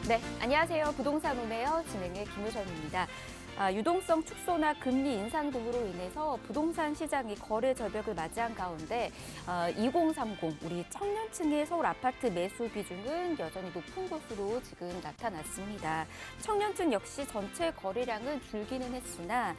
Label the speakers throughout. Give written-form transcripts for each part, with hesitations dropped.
Speaker 1: 네, 안녕하세요. 부동산 온에어 진행의 김효선입니다. 유동성 축소나 금리 인상 등으로 인해서 부동산 시장이 거래 절벽을 맞이한 가운데 2030 우리 청년층의 서울 아파트 매수 비중은 여전히 높은 것으로 지금 나타났습니다. 청년층 역시 전체 거래량은 줄기는 했으나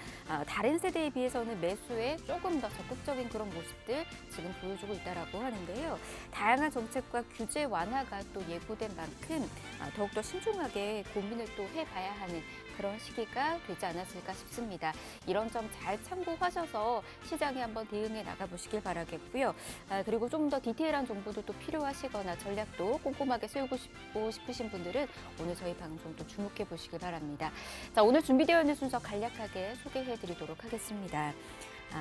Speaker 1: 다른 세대에 비해서는 매수에 조금 더 적극적인 그런 모습들 지금 보여주고 있다라고 하는데요. 다양한 정책과 규제 완화가 또 예고된 만큼 더욱더 신중하게 고민을 또 해봐야 하는 그런 시기가 되지 않았을까 싶습니다. 이런 점 잘 참고하셔서 시장에 한번 대응해 나가보시길 바라겠고요. 그리고 좀 더 디테일한 정보도 또 필요하시거나 전략도 꼼꼼하게 세우고 싶으신 분들은 오늘 저희 방송도 주목해 보시길 바랍니다. 자, 오늘 준비되어 있는 순서 간략하게 소개해 드리도록 하겠습니다.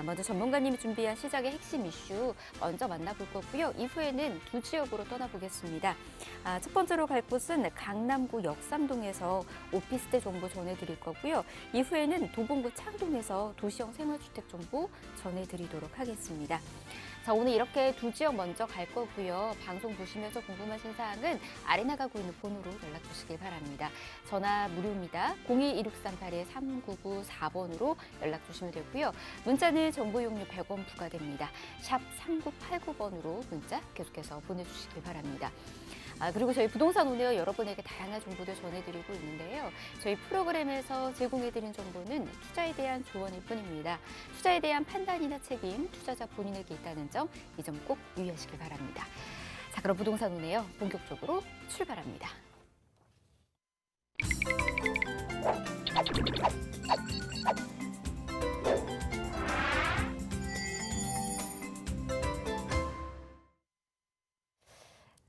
Speaker 1: 먼저 전문가님이 준비한 시장의 핵심 이슈 먼저 만나볼 거고요. 이후에는 두 지역으로 떠나보겠습니다. 첫 번째로 갈 곳은 강남구 역삼동에서 오피스텔 정보 전해드릴 거고요. 이후에는 도봉구 창동에서 도시형 생활주택 정보 전해드리도록 하겠습니다. 자, 오늘 이렇게 두 지역 먼저 갈 거고요. 방송 보시면서 궁금하신 사항은 아래 나가고 있는 번호로 연락 주시길 바랍니다. 전화 무료입니다. 02-163-3994번으로 연락 주시면 되고요. 문자는 정보 이용료 100원 부과됩니다. 샵 3989번으로 문자 계속해서 보내주시길 바랍니다. 그리고 저희 부동산 온에어 여러분에게 다양한 정보들 전해드리고 있는데요. 저희 프로그램에서 제공해드린 정보는 투자에 대한 조언일 뿐입니다. 투자에 대한 판단이나 책임, 투자자 본인에게 있다는 점, 이 점 꼭 유의하시길 바랍니다. 자, 그럼 부동산 온에어 본격적으로 출발합니다.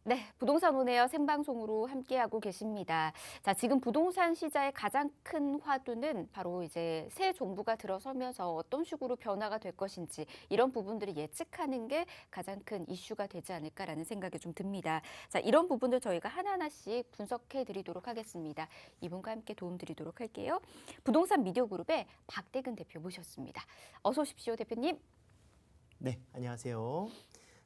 Speaker 1: 네, 부동산 온에어 생방송으로 함께하고 계십니다. 자, 지금 부동산 시장의 가장 큰 화두는 바로 이제 새 정부가 들어서면서 어떤 식으로 변화가 될 것인지 이런 부분들을 예측하는 게 가장 큰 이슈가 되지 않을까라는 생각이 좀 듭니다. 자, 이런 부분들 저희가 하나하나씩 분석해 드리도록 하겠습니다. 이분과 함께 도움 드리도록 할게요. 부동산 미디어 그룹의 박대근 대표 모셨습니다. 어서 오십시오, 대표님.
Speaker 2: 네, 안녕하세요.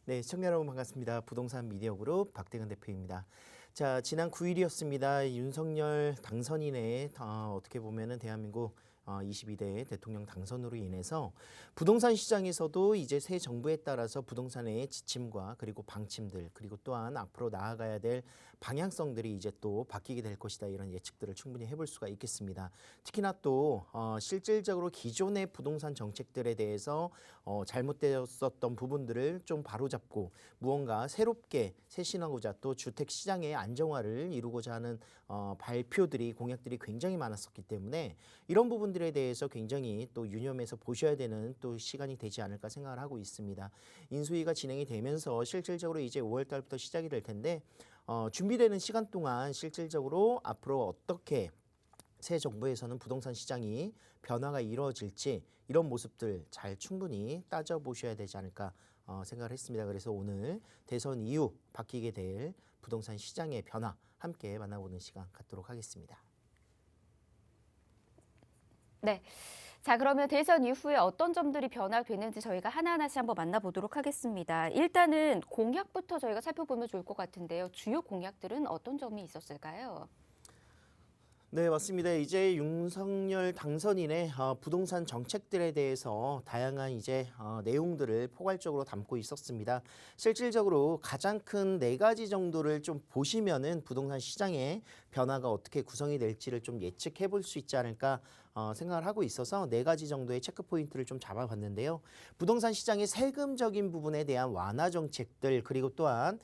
Speaker 2: 네, 시청자 여러분 반갑습니다. 부동산 미디어그룹 박대근 대표입니다. 자, 지난 9일이었습니다. 윤석열 당선인의 어떻게 보면은 대한민국 22대 대통령 당선으로 인해서 부동산 시장에서도 이제 새 정부에 따라서 부동산의 지침과 그리고 방침들 그리고 또한 앞으로 나아가야 될 방향성들이 이제 또 바뀌게 될 것이다 이런 예측들을 충분히 해볼 수가 있겠습니다. 특히나 또 실질적으로 기존의 부동산 정책들에 대해서 잘못되었었던 부분들을 좀 바로잡고 무언가 새롭게 쇄신하고자 또 주택 시장의 안정화를 이루고자 하는 발표들이 공약들이 굉장히 많았었기 때문에 이런 부분들에 대해서 굉장히 또 유념해서 보셔야 되는 또 시간이 되지 않을까 생각을 하고 있습니다. 인수위가 진행이 되면서 실질적으로 이제 5월 달부터 시작이 될 텐데 준비되는 시간 동안 실질적으로 앞으로 어떻게 새 정부에서는 부동산 시장이 변화가 이루어질지 이런 모습들 잘 충분히 따져보셔야 되지 않을까 생각을 했습니다. 그래서 오늘 대선 이후 바뀌게 될 부동산 시장의 변화 함께 만나보는 시간 갖도록 하겠습니다.
Speaker 1: 네. 자, 그러면 대선 이후에 어떤 점들이 변화되는지 저희가 하나하나씩 한번 만나보도록 하겠습니다. 일단은 공약부터 저희가 살펴보면 좋을 것 같은데요. 주요 공약들은 어떤 점이 있었을까요?
Speaker 2: 네, 맞습니다. 이제 윤석열 당선인의 부동산 정책들에 대해서 다양한 이제 내용들을 포괄적으로 담고 있었습니다. 실질적으로 가장 큰 네 가지 정도를 좀 보시면은 부동산 시장의 변화가 어떻게 구성이 될지를 좀 예측해 볼 수 있지 않을까 생각을 하고 있어서 네 가지 정도의 체크 포인트를 좀 잡아봤는데요. 부동산 시장의 세금적인 부분에 대한 완화 정책들 그리고 또한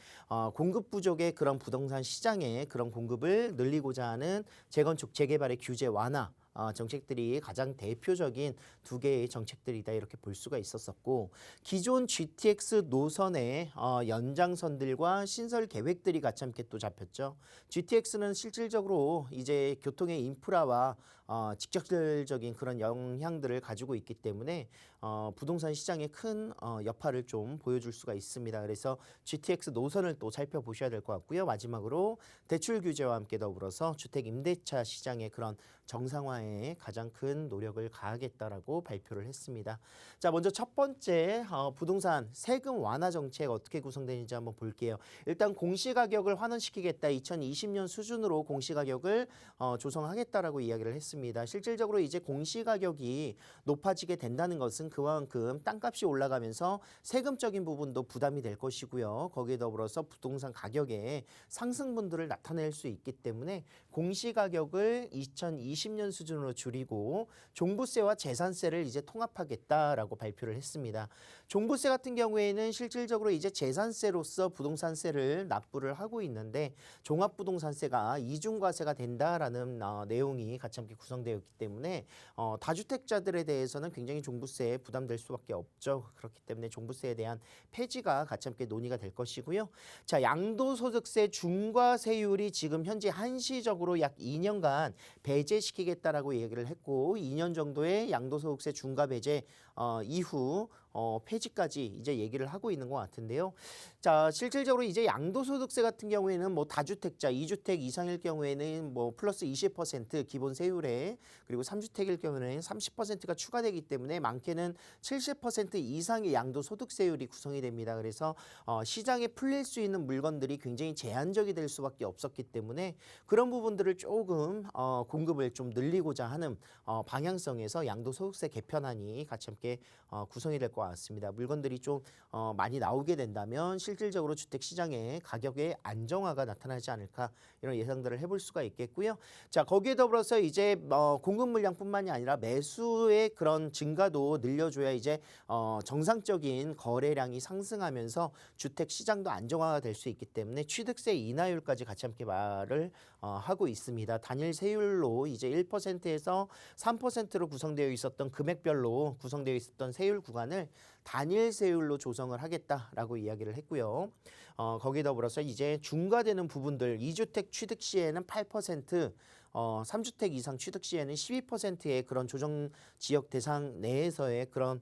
Speaker 2: 공급 부족의 그런 부동산 시장의 그런 공급을 늘리고자 하는 재건축 재개발의 규제 완화 정책들이 가장 대표적인 두 개의 정책들이다 이렇게 볼 수가 있었었고 기존 GTX 노선의 연장선들과 신설 계획들이 같이 함께 또 잡혔죠. GTX는 실질적으로 이제 교통의 인프라와 직접적인 그런 영향들을 가지고 있기 때문에 부동산 시장에 큰 여파를 좀 보여줄 수가 있습니다. 그래서 GTX 노선을 또 살펴보셔야 될 것 같고요. 마지막으로 대출 규제와 함께 더불어서 주택 임대차 시장의 그런 정상화에 가장 큰 노력을 가하겠다라고 발표를 했습니다. 자, 먼저 첫 번째 부동산 세금 완화 정책 어떻게 구성되는지 한번 볼게요. 일단 공시가격을 환원시키겠다. 2020년 수준으로 공시가격을 조성하겠다라고 이야기를 했습니다. 실질적으로 이제 공시가격이 높아지게 된다는 것은 그만큼 땅값이 올라가면서 세금적인 부분도 부담이 될 것이고요. 거기에 더불어서 부동산 가격의 상승분들을 나타낼 수 있기 때문에 공시가격을 2020년 수준으로 줄이고 종부세와 재산세를 이제 통합하겠다라고 발표를 했습니다. 종부세 같은 경우에는 실질적으로 이제 재산세로서 부동산세를 납부를 하고 있는데 종합부동산세가 이중과세가 된다라는 내용이 같이 함께 구성되어 있기 때문에 다주택자들에 대해서는 굉장히 종부세에 부담될 수밖에 없죠. 그렇기 때문에 종부세에 대한 폐지가 같이 함께 논의가 될 것이고요. 자, 양도소득세 중과세율이 지금 현재 한시적으로 약 2년간 배제시키겠다라고 얘기를 했고 2년 정도의 양도소득세 중과 배제 이후 폐지까지 이제 얘기를 하고 있는 것 같은데요. 자, 실질적으로 이제 양도소득세 같은 경우에는 뭐 다주택자, 2주택 이상일 경우에는 뭐 플러스 20% 기본 세율에 그리고 3주택일 경우에는 30%가 추가되기 때문에 많게는 70% 이상의 양도소득세율이 구성이 됩니다. 그래서 시장에 풀릴 수 있는 물건들이 굉장히 제한적이 될 수밖에 없었기 때문에 그런 부분들을 조금 공급을 좀 늘리고자 하는 방향성에서 양도소득세 개편안이 같이 함께 구성이 될 것 같습니다. 물건들이 좀 많이 나오게 된다면 실질적으로 주택시장의 가격의 안정화가 나타나지 않을까 이런 예상들을 해볼 수가 있겠고요. 자, 거기에 더불어서 이제 공급 물량뿐만이 아니라 매수의 그런 증가도 늘려줘야 이제 정상적인 거래량이 상승하면서 주택시장도 안정화가 될 수 있기 때문에 취득세 인하율까지 같이 함께 말을 하고 있습니다. 단일 세율로 이제 1%에서 3%로 구성되어 있었던 금액별로 구성되어 있었던 세율 구간을 단일 세율로 조성을 하겠다라고 이야기를 했고요. 거기에 더불어서 이제 중과되는 부분들 2주택 취득 시에는 8%, 3주택 이상 취득 시에는 12%의 그런 조정 지역 대상 내에서의 그런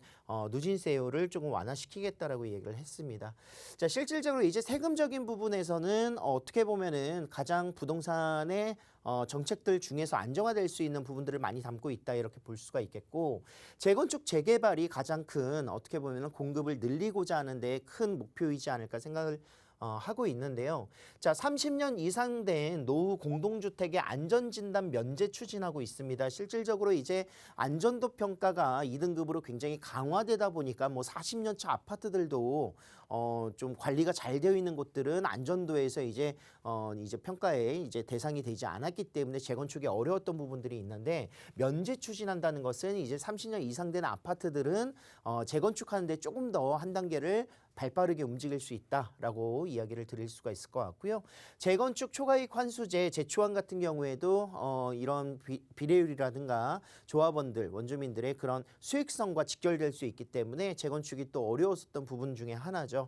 Speaker 2: 누진세율을 조금 완화시키겠다라고 얘기를 했습니다. 자, 실질적으로 이제 세금적인 부분에서는 어떻게 보면은 가장 부동산의 정책들 중에서 안정화될 수 있는 부분들을 많이 담고 있다 이렇게 볼 수가 있겠고 재건축 재개발이 가장 큰 어떻게 보면은 공급을 늘리고자 하는 데 큰 목표이지 않을까 생각을 하고 있는데요. 자, 30년 이상 된 노후 공동주택의 안전진단 면제 추진하고 있습니다. 실질적으로 이제 안전도 평가가 2등급으로 굉장히 강화되다 보니까 뭐 40년 차 아파트들도 좀 관리가 잘 되어 있는 곳들은 안전도에서 이제 평가에 이제 대상이 되지 않았기 때문에 재건축이 어려웠던 부분들이 있는데 면제 추진한다는 것은 이제 30년 이상 된 아파트들은 재건축하는데 조금 더 한 단계를 발빠르게 움직일 수 있다라고 이야기를 드릴 수가 있을 것 같고요. 재건축 초과이익 환수제 제초안 같은 경우에도 이런 비례율이라든가 조합원들, 원주민들의 그런 수익성과 직결될 수 있기 때문에 재건축이 또 어려웠었던 부분 중에 하나죠.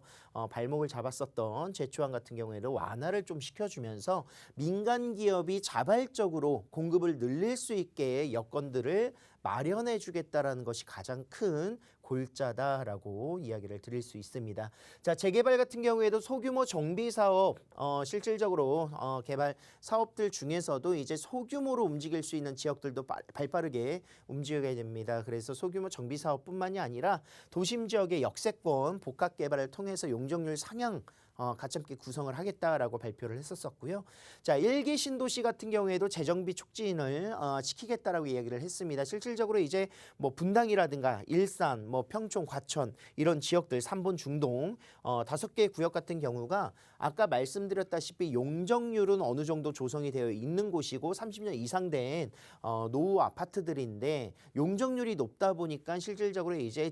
Speaker 2: 발목을 잡았었던 제초안 같은 경우에도 완화를 좀 시켜주면서 민간 기업이 자발적으로 공급을 늘릴 수 있게 여건들을 마련해 주겠다라는 것이 가장 큰 골자다라고 이야기를 드릴 수 있습니다. 자, 재개발 같은 경우에도 소규모 정비 사업 실질적으로 개발 사업들 중에서도 이제 소규모로 움직일 수 있는 지역들도 발빠르게 움직여야 됩니다. 그래서 소규모 정비 사업뿐만이 아니라 도심 지역의 역세권 복합 개발을 통해서 용적률 상향 같이 함께 구성을 하겠다라고 발표를 했었고요. 자, 1기 신도시 같은 경우에도 재정비 촉진을 시키겠다라고 이야기를 했습니다. 실질적으로 이제 뭐 분당이라든가 일산, 뭐 평촌, 과천 이런 지역들 3본 중동 5개의 구역 같은 경우가 아까 말씀드렸다시피 용적률은 어느 정도 조성이 되어 있는 곳이고 30년 이상 된 노후 아파트들인데 용적률이 높다 보니까 실질적으로 이제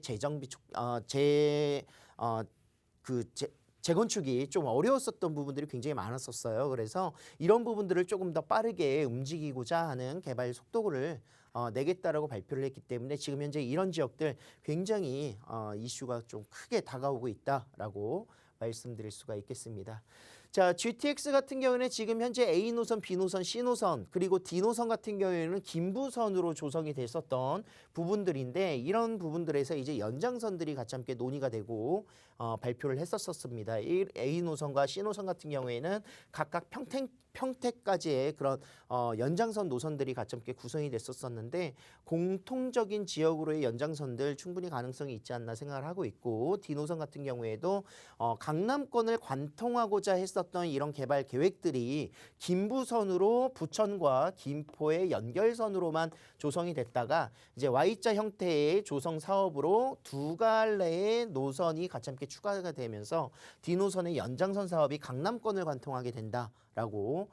Speaker 2: 재건축이 좀 어려웠었던 부분들이 굉장히 많았었어요. 그래서 이런 부분들을 조금 더 빠르게 움직이고자 하는 개발 속도를 내겠다라고 발표를 했기 때문에 지금 현재 이런 지역들 굉장히 이슈가 좀 크게 다가오고 있다라고 말씀드릴 수가 있겠습니다. 자, GTX 같은 경우에는 지금 현재 A 노선, B 노선, C 노선 그리고 D 노선 같은 경우에는 김부선으로 조성이 됐었던 부분들인데 이런 부분들에서 이제 연장선들이 같이 함께 논의가 되고 발표를 했었습니다. A 노선과 C 노선 같은 경우에는 각각 평택까지의 그런 연장선 노선들이 같이 함께 구성이 됐었는데 공통적인 지역으로의 연장선들 충분히 가능성이 있지 않나 생각을 하고 있고 D 노선 같은 경우에도 강남권을 관통하고자 했었던 이런 개발 계획들이 김부선으로 부천과 김포의 연결선으로만 조성이 됐다가 이제 Y자 형태의 조성 사업으로 두 갈래의 노선이 같이 함께 추가가 되면서 D 노선의 연장선 사업이 강남권을 관통하게 된다라고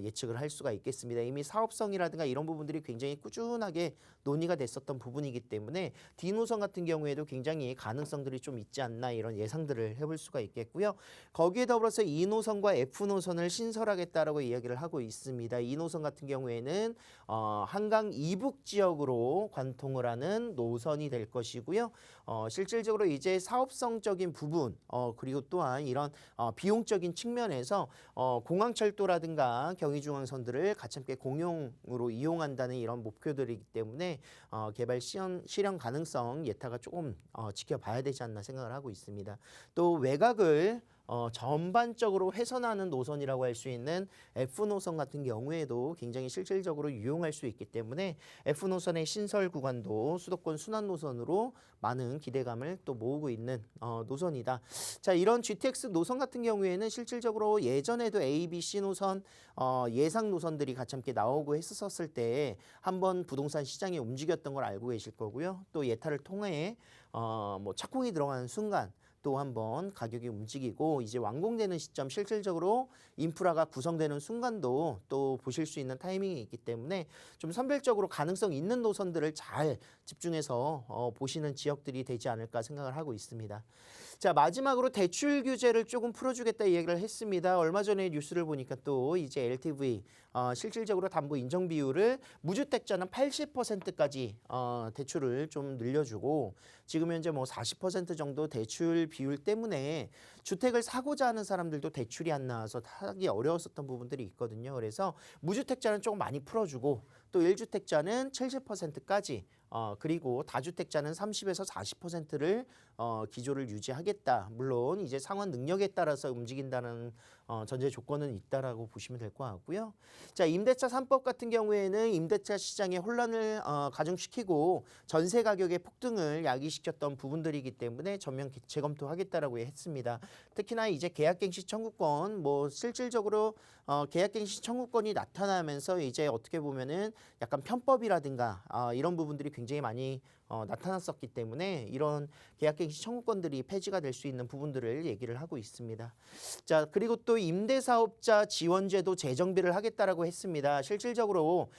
Speaker 2: 예측을 할 수가 있겠습니다. 이미 사업성이라든가 이런 부분들이 굉장히 꾸준하게 논의가 됐었던 부분이기 때문에 D 노선 같은 경우에도 굉장히 가능성들이 좀 있지 않나 이런 예상들을 해볼 수가 있겠고요. 거기에 더불어서 E 노선과 F 노선을 신설하겠다라고 이야기를 하고 있습니다. E 노선 같은 경우에는 한강 이북 지역으로 관통을 하는 노선이 될 것이고요. 실질적으로 이제 사업성적인 부분 그리고 또한 이런 비용적인 측면에서 공항철도라든가 경의중앙선들을 같이 함께 공용으로 이용한다는 이런 목표들이기 때문에 개발 실현 가능성 예타가 조금 지켜봐야 되지 않나 생각을 하고 있습니다. 또 외곽을 전반적으로 훼손하는 노선이라고 할 수 있는 F 노선 같은 경우에도 굉장히 실질적으로 유용할 수 있기 때문에 F 노선의 신설 구간도 수도권 순환 노선으로 많은 기대감을 또 모으고 있는 노선이다. 자, 이런 GTX 노선 같은 경우에는 실질적으로 예전에도 A, B, C 노선 예상 노선들이 같이 함께 나오고 했었을 때 한번 부동산 시장이 움직였던 걸 알고 계실 거고요. 또 예타를 통해 뭐 착공이 들어가는 순간 또 한번 가격이 움직이고 이제 완공되는 시점 실질적으로 인프라가 구성되는 순간도 또 보실 수 있는 타이밍이 있기 때문에 좀 선별적으로 가능성 있는 노선들을 잘 집중해서 보시는 지역들이 되지 않을까 생각을 하고 있습니다. 자, 마지막으로 대출 규제를 조금 풀어주겠다 얘기를 했습니다. 얼마 전에 뉴스를 보니까 또 이제 LTV 실질적으로 담보 인정 비율을 무주택자는 80%까지 대출을 좀 늘려주고 지금 현재 뭐 40% 정도 대출 비율 때문에 주택을 사고자 하는 사람들도 대출이 안 나와서 하기 어려웠었던 부분들이 있거든요. 그래서 무주택자는 조금 많이 풀어주고 또 1주택자는 70%까지 그리고 다주택자는 30에서 40%를 기조를 유지하겠다. 물론 이제 상환 능력에 따라서 움직인다는 전제 조건은 있다라고 보시면 될 것 같고요. 자, 임대차 3법 같은 경우에는 임대차 시장에 혼란을 가중시키고 전세 가격의 폭등을 야기시켰던 부분들이기 때문에 전면 재검토하겠다라고 했습니다. 특히나 이제 계약갱신 청구권 뭐 실질적으로 계약갱신 청구권이 나타나면서 이제 어떻게 보면은 약간 편법이라든가 이런 부분들이 굉장히 많이 나타났었기 때문에 이런 계약갱신 청구권들이 폐지가 될 수 있는 부분들을 얘기를 하고 있습니다. 자, 그리고 또 임대사업자 지원제도 재정비를 하겠다라고 했습니다. 실질적으로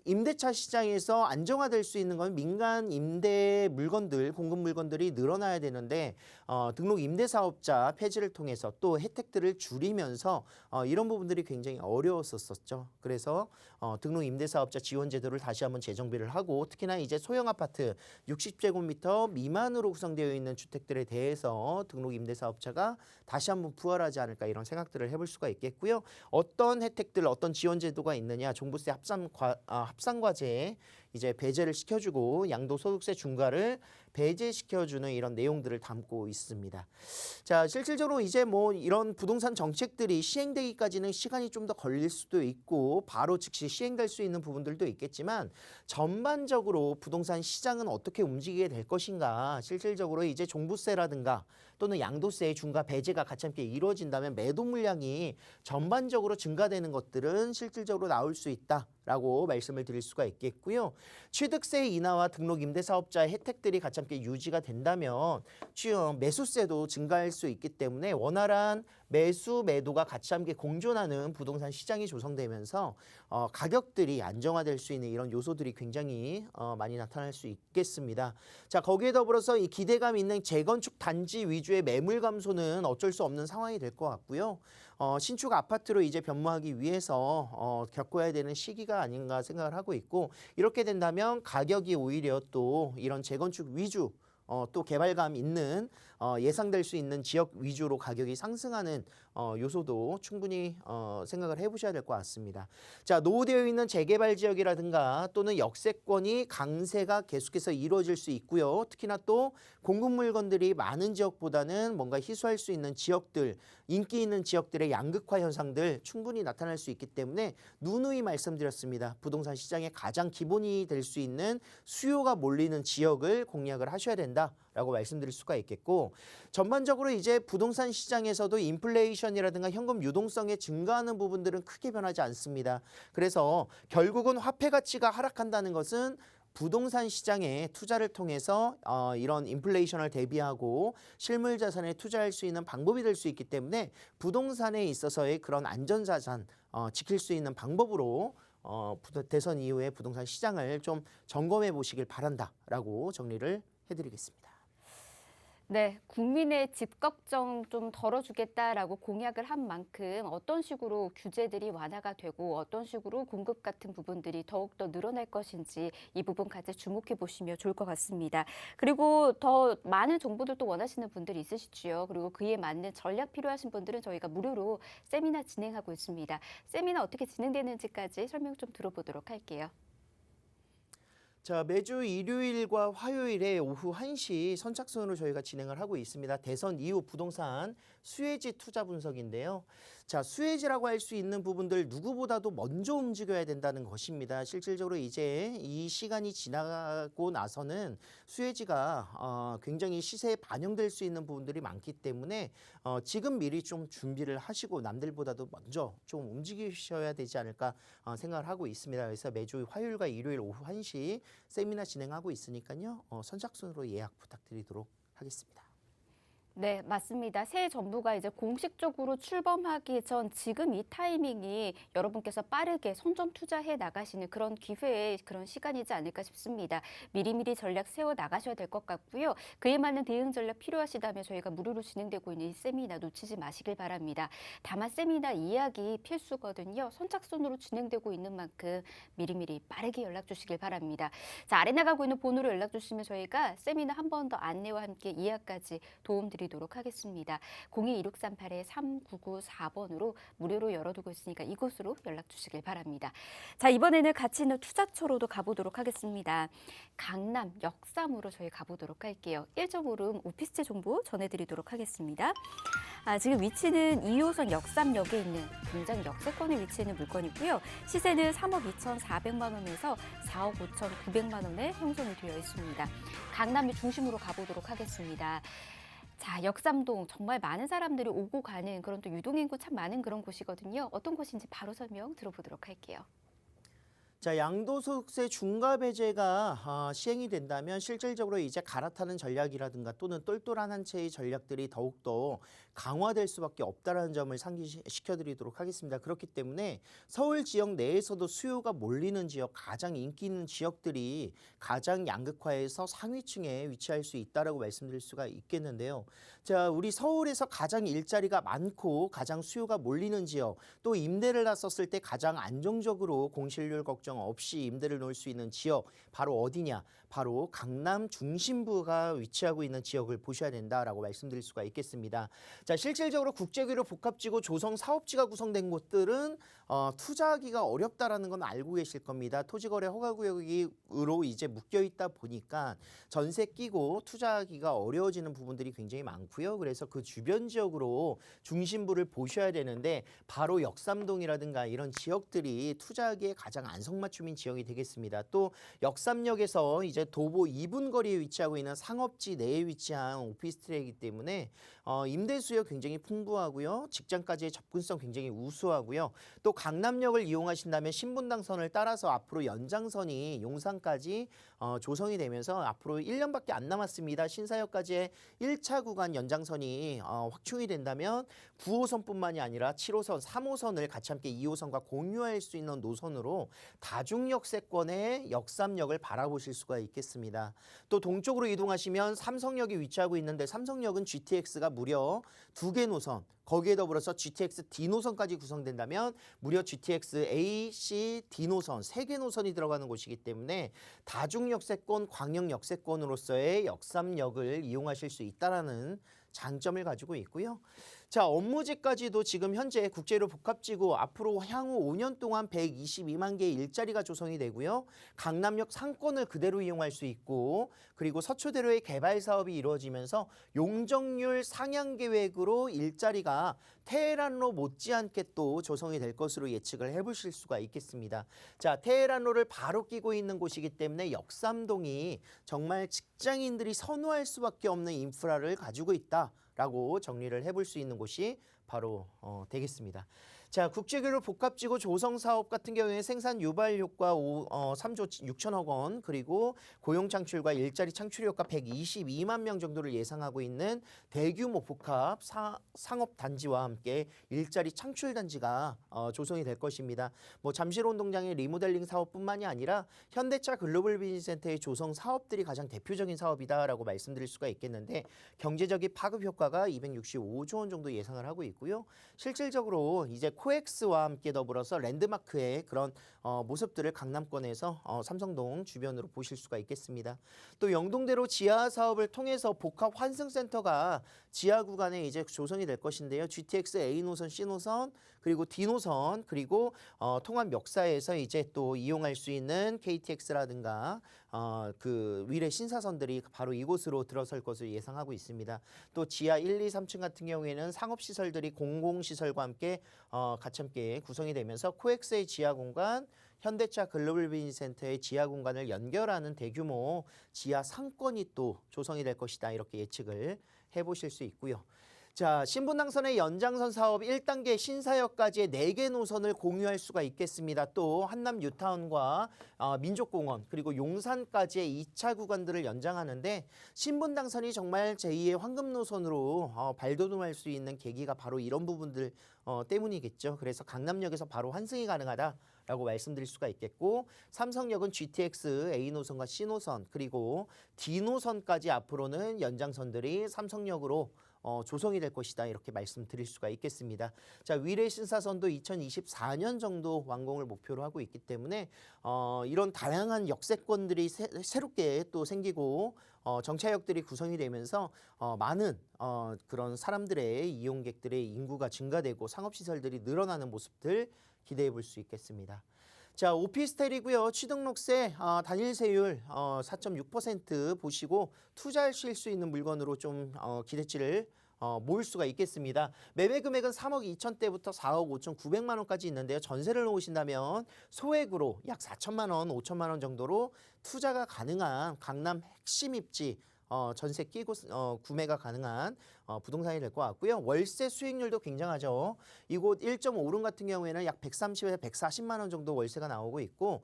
Speaker 2: 임대차 시장에서 안정화될 수 있는 건 민간 임대 물건들, 공급 물건들이 늘어나야 되는데 등록 임대사업자 폐지를 통해서 또 혜택들을 줄이면서 이런 부분들이 굉장히 어려웠었죠. 그래서 등록 임대사업자 지원제도를 다시 한번 재정비를 하고 특히나 이제 소형 아파트 60제곱미터 미만으로 구성되어 있는 주택들에 대해서 등록 임대사업자가 다시 한번 부활하지 않을까 이런 생각들을 해볼 수가 있겠고요. 어떤 혜택들, 어떤 지원제도가 있느냐, 종부세 합산과제에 이제 배제를 시켜주고 양도소득세 중과를 배제시켜주는 이런 내용들을 담고 있습니다. 자, 실질적으로 이제 뭐 이런 부동산 정책들이 시행되기까지는 시간이 좀 더 걸릴 수도 있고 바로 즉시 시행될 수 있는 부분들도 있겠지만 전반적으로 부동산 시장은 어떻게 움직이게 될 것인가 실질적으로 이제 종부세라든가 또는 양도세의 중과 배제가 같이 함께 이루어진다면 매도 물량이 전반적으로 증가되는 것들은 실질적으로 나올 수 있다라고 말씀을 드릴 수가 있겠고요. 취득세 인하와 등록 임대사업자의 혜택들이 같이 함께 유지가 된다면 매수세도 증가할 수 있기 때문에 원활한 매수 매도가 같이 함께 공존하는 부동산 시장이 조성되면서 가격들이 안정화될 수 있는 이런 요소들이 굉장히 많이 나타날 수 있겠습니다. 자, 거기에 더불어서 이 기대감 있는 재건축 단지 위주의 매물 감소는 어쩔 수 없는 상황이 될 것 같고요. 신축 아파트로 이제 변모하기 위해서 겪어야 되는 시기가 아닌가 생각을 하고 있고 이렇게 된다면 가격이 오히려 또 이런 재건축 위주 또 개발감 있는 예상될 수 있는 지역 위주로 가격이 상승하는 요소도 충분히 생각을 해보셔야 될 것 같습니다. 자, 노후되어 있는 재개발 지역이라든가 또는 역세권이 강세가 계속해서 이루어질 수 있고요. 특히나 또 공급 물건들이 많은 지역보다는 뭔가 희소할 수 있는 지역들, 인기 있는 지역들의 양극화 현상들 충분히 나타날 수 있기 때문에 누누이 말씀드렸습니다. 부동산 시장의 가장 기본이 될 수 있는 수요가 몰리는 지역을 공략을 하셔야 된다라고 말씀드릴 수가 있겠고, 전반적으로 이제 부동산 시장에서도 인플레이션이라든가 현금 유동성에 증가하는 부분들은 크게 변하지 않습니다. 그래서 결국은 화폐 가치가 하락한다는 것은 부동산 시장에 투자를 통해서 이런 인플레이션을 대비하고 실물 자산에 투자할 수 있는 방법이 될 수 있기 때문에 부동산에 있어서의 그런 안전자산 지킬 수 있는 방법으로 대선 이후에 부동산 시장을 좀 점검해 보시길 바란다라고 정리를 해드리겠습니다.
Speaker 1: 네, 국민의 집 걱정 좀 덜어주겠다라고 공약을 한 만큼 어떤 식으로 규제들이 완화가 되고 어떤 식으로 공급 같은 부분들이 더욱더 늘어날 것인지 이 부분까지 주목해 보시면 좋을 것 같습니다. 그리고 더 많은 정보들 또 원하시는 분들이 있으시지요. 그리고 그에 맞는 전략 필요하신 분들은 저희가 무료로 세미나 진행하고 있습니다. 세미나 어떻게 진행되는지까지 설명 좀 들어보도록 할게요.
Speaker 2: 자, 매주 일요일과 화요일에 오후 1시 선착순으로 저희가 진행을 하고 있습니다. 대선 이후 부동산 수혜지 투자 분석인데요. 자, 수혜지라고 할 수 있는 부분들 누구보다도 먼저 움직여야 된다는 것입니다. 실질적으로 이제 이 시간이 지나고 나서는 수혜지가 굉장히 시세에 반영될 수 있는 부분들이 많기 때문에 지금 미리 좀 준비를 하시고 남들보다도 먼저 좀 움직이셔야 되지 않을까 생각을 하고 있습니다. 그래서 매주 화요일과 일요일 오후 1시 세미나 진행하고 있으니까요. 선착순으로 예약 부탁드리도록 하겠습니다.
Speaker 1: 네, 맞습니다. 새 정부가 이제 공식적으로 출범하기 전 지금 이 타이밍이 여러분께서 빠르게 선점 투자해 나가시는 그런 기회의 그런 시간이지 않을까 싶습니다. 미리미리 전략 세워 나가셔야 될 것 같고요. 그에 맞는 대응 전략 필요하시다면 저희가 무료로 진행되고 있는 이 세미나 놓치지 마시길 바랍니다. 다만 세미나 이야기 필수거든요. 선착순으로 진행되고 있는 만큼 미리미리 빠르게 연락 주시길 바랍니다. 자, 아래 나가고 있는 번호로 연락 주시면 저희가 세미나 한 번 더 안내와 함께 예약까지 도움드리도록 하겠습니다. 02-163-3994번으로 무료로 열어두고 있으니까 이곳으로 연락 주시길 바랍니다. 자, 이번에는 가치 있는 투자처로도 가보도록 하겠습니다. 강남 역삼으로 저희 가보도록 할게요. 1.5룸 오피스텔 정보 전해드리도록 하겠습니다. 지금 위치는 2호선 역삼역에 있는 굉장히 역세권에 위치해 있는 물건이고요. 시세는 3억 2,400만 원에서 4억 5,900만 원에 형성이 되어 있습니다. 강남의 중심으로 가보도록 하겠습니다. 자, 역삼동 정말 많은 사람들이 오고 가는 그런 또 유동인구 참 많은 그런 곳이거든요. 어떤 곳인지 바로 설명 들어보도록 할게요.
Speaker 2: 자, 양도소득세 중과 배제가 시행이 된다면 실질적으로 이제 갈아타는 전략이라든가 또는 똘똘한 한 채의 전략들이 더욱더 강화될 수밖에 없다는 점을 상기시켜드리도록 하겠습니다. 그렇기 때문에 서울 지역 내에서도 수요가 몰리는 지역, 가장 인기 있는 지역들이 가장 양극화해서 상위층에 위치할 수 있다라고 말씀드릴 수가 있겠는데요. 자, 우리 서울에서 가장 일자리가 많고 가장 수요가 몰리는 지역, 또 임대를 났었을 때 가장 안정적으로 공실률 걱정 없이 임대를 놓을 수 있는 지역 바로 어디냐? 바로 강남 중심부가 위치하고 있는 지역을 보셔야 된다라고 말씀드릴 수가 있겠습니다. 자, 실질적으로 국제교류 복합지구 조성 사업지가 구성된 곳들은 투자하기가 어렵다라는 건 알고 계실 겁니다. 토지거래 허가구역으로 이제 묶여 있다 보니까 전세 끼고 투자하기가 어려워지는 부분들이 굉장히 많고요. 그래서 그 주변 지역으로 중심부를 보셔야 되는데 바로 역삼동이라든가 이런 지역들이 투자하기에 가장 안성맞춤인 지역이 되겠습니다. 또 역삼역에서 이제 도보 2분 거리에 위치하고 있는 상업지 내에 위치한 오피스텔이기 때문에 임대 수요 굉장히 풍부하고요. 직장까지의 접근성 굉장히 우수하고요. 또 강남역을 이용하신다면 신분당선을 따라서 앞으로 연장선이 용산까지 조성이 되면서 앞으로 1년밖에 안 남았습니다. 신사역까지의 1차 구간 연장선이 확충이 된다면 9호선뿐만이 아니라 7호선, 3호선을 같이 함께 2호선과 공유할 수 있는 노선으로 다중역세권의 역삼역을 바라보실 수가 있겠습니다. 또 동쪽으로 이동하시면 삼성역이 위치하고 있는데 삼성역은 GTX가 무려 2개 노선, 거기에 더불어서 GTX D 노선까지 구성된다면 무려 GTX A, C, D 노선 3개 노선이 들어가는 곳이기 때문에 다중역세권, 광역역세권으로서의 역삼역을 이용하실 수 있다라는 장점을 가지고 있고요. 자, 업무지까지도 지금 현재 국제로 복합지구 앞으로 향후 5년 동안 122만 개의 일자리가 조성이 되고요. 강남역 상권을 그대로 이용할 수 있고, 그리고 서초대로의 개발 사업이 이루어지면서 용적률 상향 계획으로 일자리가 테헤란로 못지않게 또 조성이 될 것으로 예측을 해보실 수가 있겠습니다. 자, 테헤란로를 바로 끼고 있는 곳이기 때문에 역삼동이 정말 직장인들이 선호할 수밖에 없는 인프라를 가지고 있다라고 정리를 해볼 수 있는 곳이 바로 되겠습니다. 자, 국제교류 복합지구 조성 사업 같은 경우에 생산 유발 효과 3조 6천억 원, 그리고 고용 창출과 일자리 창출 효과 122만 명 정도를 예상하고 있는 대규모 복합 상업 단지와 함께 일자리 창출 단지가 조성이 될 것입니다. 뭐 잠실 운동장의 리모델링 사업뿐만이 아니라 현대차 글로벌 비즈니스센터의 조성 사업들이 가장 대표적인 사업이다라고 말씀드릴 수가 있겠는데, 경제적인 파급 효과가 265조 원 정도 예상을 하고 있고요. 실질적으로 이제 코엑스와 함께 더불어서 랜드마크의 그런 모습들을 강남권에서 삼성동 주변으로 보실 수가 있겠습니다. 또 영동대로 지하 사업을 통해서 복합 환승센터가 지하 구간에 이제 조성이 될 것인데요. GTX A 노선, C 노선, 그리고 D 노선, 그리고 통합 역사에서 이제 또 이용할 수 있는 KTX라든가 그 위례 신사선들이 바로 이곳으로 들어설 것을 예상하고 있습니다. 또 지하 1, 2, 3층 같은 경우에는 상업시설들이 공공시설과 함께 같이 함께 구성이 되면서 코엑스의 지하 공간, 현대차 글로벌 비즈니스센터의 지하 공간을 연결하는 대규모 지하 상권이 또 조성이 될 것이다, 이렇게 예측을 해보실 수 있고요. 자, 신분당선의 연장선 사업 1단계 신사역까지의 4개 노선을 공유할 수가 있겠습니다. 또 한남 뉴타운과 민족공원, 그리고 용산까지의 2차 구간들을 연장하는데, 신분당선이 정말 제2의 황금 노선으로 발돋움할 수 있는 계기가 바로 이런 부분들 때문이겠죠. 그래서 강남역에서 바로 환승이 가능하다라고 말씀드릴 수가 있겠고, 삼성역은 GTX A 노선과 C 노선, 그리고 D 노선까지 앞으로는 연장선들이 삼성역으로 조성이 될 것이다, 이렇게 말씀드릴 수가 있겠습니다. 자, 위례 신사선도 2024년 정도 완공을 목표로 하고 있기 때문에 이런 다양한 역세권들이 새롭게 또 생기고 정차역들이 구성이 되면서 많은 그런 사람들의 이용객들의 인구가 증가되고 상업시설들이 늘어나는 모습들 기대해 볼 수 있겠습니다. 자, 오피스텔이고요. 취등록세 단일세율 4.6% 보시고 투자하실 수 있는 물건으로 좀 기대치를 모을 수가 있겠습니다. 매매 금액은 3억 2천대부터 4억 5천 9백만 원까지 있는데요. 전세를 놓으신다면 소액으로 약 4천만 원, 5천만 원 정도로 투자가 가능한 강남 핵심 입지 전세 끼고 구매가 가능한 부동산이 될 것 같고요. 월세 수익률도 굉장하죠. 이곳 1.5룸 같은 경우에는 약 130에서 140만 원 정도 월세가 나오고 있고,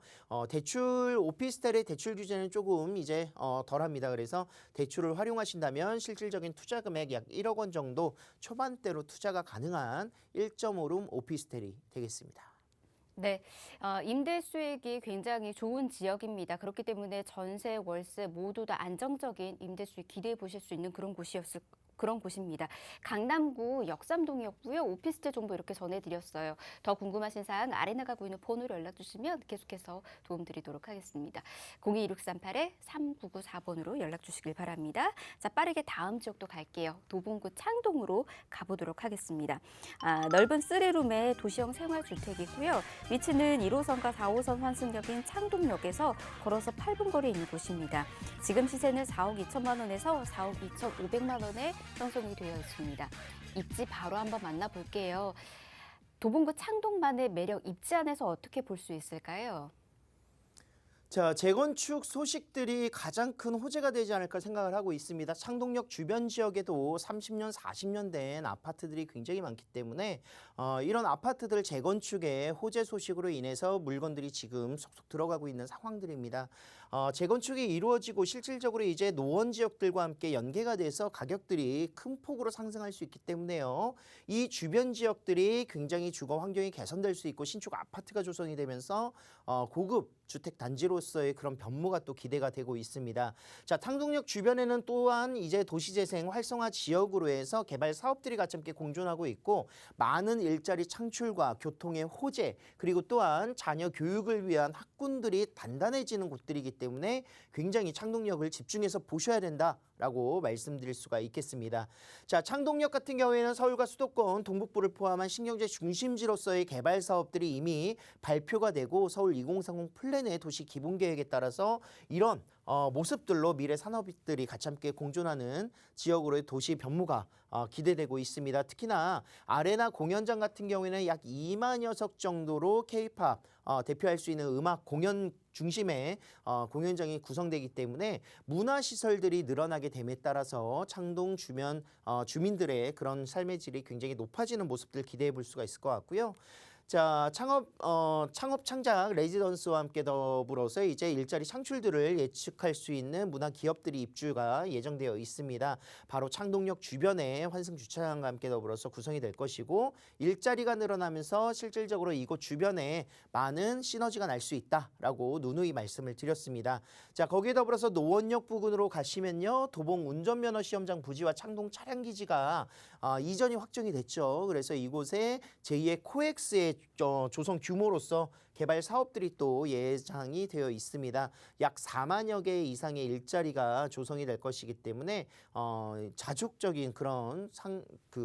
Speaker 2: 대출 오피스텔의 대출 규제는 조금 이제 덜합니다. 그래서 대출을 활용하신다면 실질적인 투자 금액 약 1억 원 정도 초반대로 투자가 가능한 1.5룸 오피스텔이 되겠습니다.
Speaker 1: 네, 임대 수익이 굉장히 좋은 지역입니다. 그렇기 때문에 전세, 월세 모두 다 안정적인 임대 수익 기대해 보실 수 있는 그런 곳입니다. 강남구 역삼동이었고요. 오피스텔 정보 이렇게 전해드렸어요. 더 궁금하신 사항 아래 나가고 있는 번호로 연락 주시면 계속해서 도움드리도록 하겠습니다. 0263-8399-4번으로 연락 주시길 바랍니다. 자, 빠르게 다음 지역도 갈게요. 도봉구 창동으로 가보도록 하겠습니다. 넓은 3룸의 도시형 생활주택이고요. 위치는 1호선과 4호선 환승역인 창동역에서 걸어서 8분 거리에 있는 곳입니다. 지금 시세는 4억 2천만 원에서 4억 2,500만 원에 형성이 되어 있습니다. 입지 바로 한번 만나볼게요. 도봉구 창동만의 매력, 입지 안에서 어떻게 볼 수 있을까요?
Speaker 2: 자, 재건축 소식들이 가장 큰 호재가 되지 않을까 생각을 하고 있습니다. 창동역 주변 지역에도 30년, 40년 된 아파트들이 굉장히 많기 때문에 이런 아파트들 재건축의 호재 소식으로 인해서 물건들이 지금 속속 들어가고 있는 상황들입니다. 재건축이 이루어지고 실질적으로 이제 노원 지역들과 함께 연계가 돼서 가격들이 큰 폭으로 상승할 수 있기 때문에요. 이 주변 지역들이 굉장히 주거 환경이 개선될 수 있고 신축 아파트가 조성이 되면서 고급 주택 단지로 중심지로서의 그런 변모가 또 기대가 되고 있습니다. 자, 창동역 주변에는 또한 이제 도시재생 활성화 지역으로 해서 개발 사업들이 같이 함께 공존하고 있고 많은 일자리 창출과 교통의 호재 그리고 또한 자녀 교육을 위한 학군들이 단단해지는 곳들이기 때문에 굉장히 창동역을 집중해서 보셔야 된다라고 말씀드릴 수가 있겠습니다. 자, 창동역 같은 경우에는 서울과 수도권 동북부를 포함한 신경제 중심지로서의 개발 사업들이 이미 발표가 되고 서울 2030 플랜의 도시 기본계획에 따라서 이런 모습들로 미래 산업들이 같이 함께 공존하는 지역으로의 도시 변모가 기대되고 있습니다. 특히나 아레나 공연장 같은 경우에는 약 2만여 석 정도로 K-팝 대표할 수 있는 음악 공연 중심의 공연장이 구성되기 때문에 문화시설들이 늘어나게 됨에 따라서 창동 주변 주민들의 그런 삶의 질이 굉장히 높아지는 모습들 기대해 볼 수가 있을 것 같고요. 자, 창업 창작 레지던스와 함께 더불어서 이제 일자리 창출들을 예측할 수 있는 문화 기업들이 입주가 예정되어 있습니다. 바로 창동역 주변에 환승 주차장과 함께 더불어서 구성이 될 것이고 일자리가 늘어나면서 실질적으로 이곳 주변에 많은 시너지가 날 수 있다라고 누누이 말씀을 드렸습니다. 자, 거기에 더불어서 노원역 부근으로 가시면요. 도봉 운전면허 시험장 부지와 창동 차량기지가 이전이 확정이 됐죠. 그래서 이곳에 제2의 코엑스의 조성 규모로서 개발 사업들이 또 예상이 되어 있습니다. 약 4만여 개 이상의 일자리가 조성이 될 것이기 때문에 자족적인 그런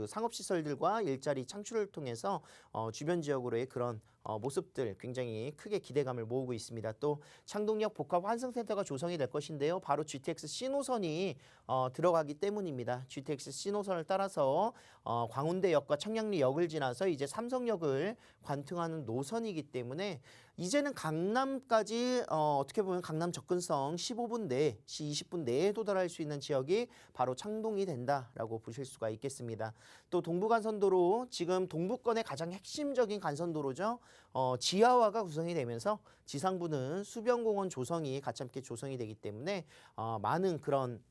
Speaker 2: 상업시설들과 일자리 창출을 통해서 주변 지역으로의 그런 모습들 굉장히 크게 기대감을 모으고 있습니다. 또 창동역 복합 환승센터가 조성이 될 것인데요. 바로 GTX C노선이 들어가기 때문입니다. GTX C노선을 따라서 광운대역과 청량리역을 지나서 이제 삼성역을 관통하는 노선이기 때문에 이제는 강남까지 어떻게 보면 강남 접근성 15분 내에 20분 내에 도달할 수 있는 지역이 바로 창동이 된다라고 보실 수가 있겠습니다. 또 동부간선도로 지금 동부권의 가장 핵심적인 간선도로죠. 지하화가 구성이 되면서 지상부는 수변공원 조성이 같이 함께 조성이 되기 때문에 많은 그런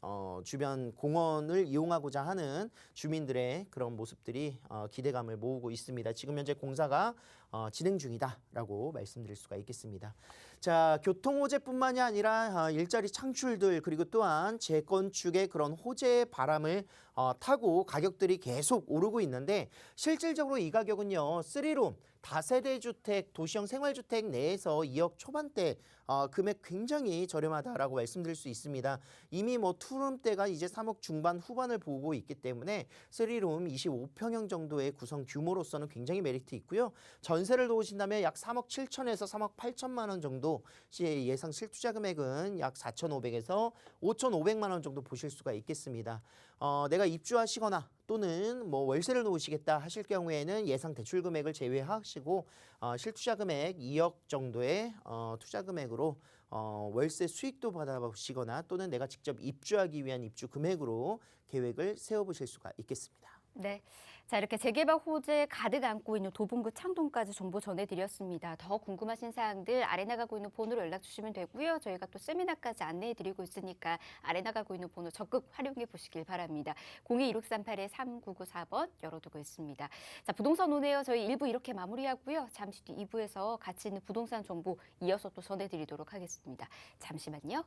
Speaker 2: 주변 공원을 이용하고자 하는 주민들의 그런 모습들이 기대감을 모으고 있습니다. 지금 현재 공사가 진행 중이다라고 말씀드릴 수가 있겠습니다. 자, 교통 호재뿐만이 아니라 일자리 창출들 그리고 또한 재건축의 그런 호재의 바람을 타고 가격들이 계속 오르고 있는데 실질적으로 이 가격은요. 3룸 다세대 주택, 도시형 생활주택 내에서 2억 초반대 금액 굉장히 저렴하다라고 말씀드릴 수 있습니다. 이미 뭐 투룸대가 이제 3억 중반 후반을 보고 있기 때문에 3룸 25평형 정도의 구성 규모로서는 굉장히 메리트 있고요. 전세를 놓으신다면 약 3억 7천에서 3억 8천만 원 정도 예상 실투자 금액은 약 4,500에서 5,500만 원 정도 보실 수가 있겠습니다. 내가 입주하시거나 또는 뭐 월세를 놓으시겠다 하실 경우에는 예상 대출 금액을 제외하시고 실투자 금액 2억 정도의 투자 금액으로 월세 수익도 받아보시거나 또는 내가 직접 입주하기 위한 입주 금액으로 계획을 세워보실 수가 있겠습니다.
Speaker 1: 네. 자, 이렇게 재개발 호재 가득 안고 있는 도봉구 창동까지 정보 전해드렸습니다. 더 궁금하신 사항들 아래 나가고 있는 번호로 연락 주시면 되고요. 저희가 또 세미나까지 안내해드리고 있으니까 아래 나가고 있는 번호 적극 활용해 보시길 바랍니다. 02-1638-3994번 열어두고 있습니다. 자, 부동산 오네요. 저희 1부 이렇게 마무리하고요. 잠시 뒤 2부에서 가치 있는 부동산 정보 이어서 또 전해드리도록 하겠습니다. 잠시만요.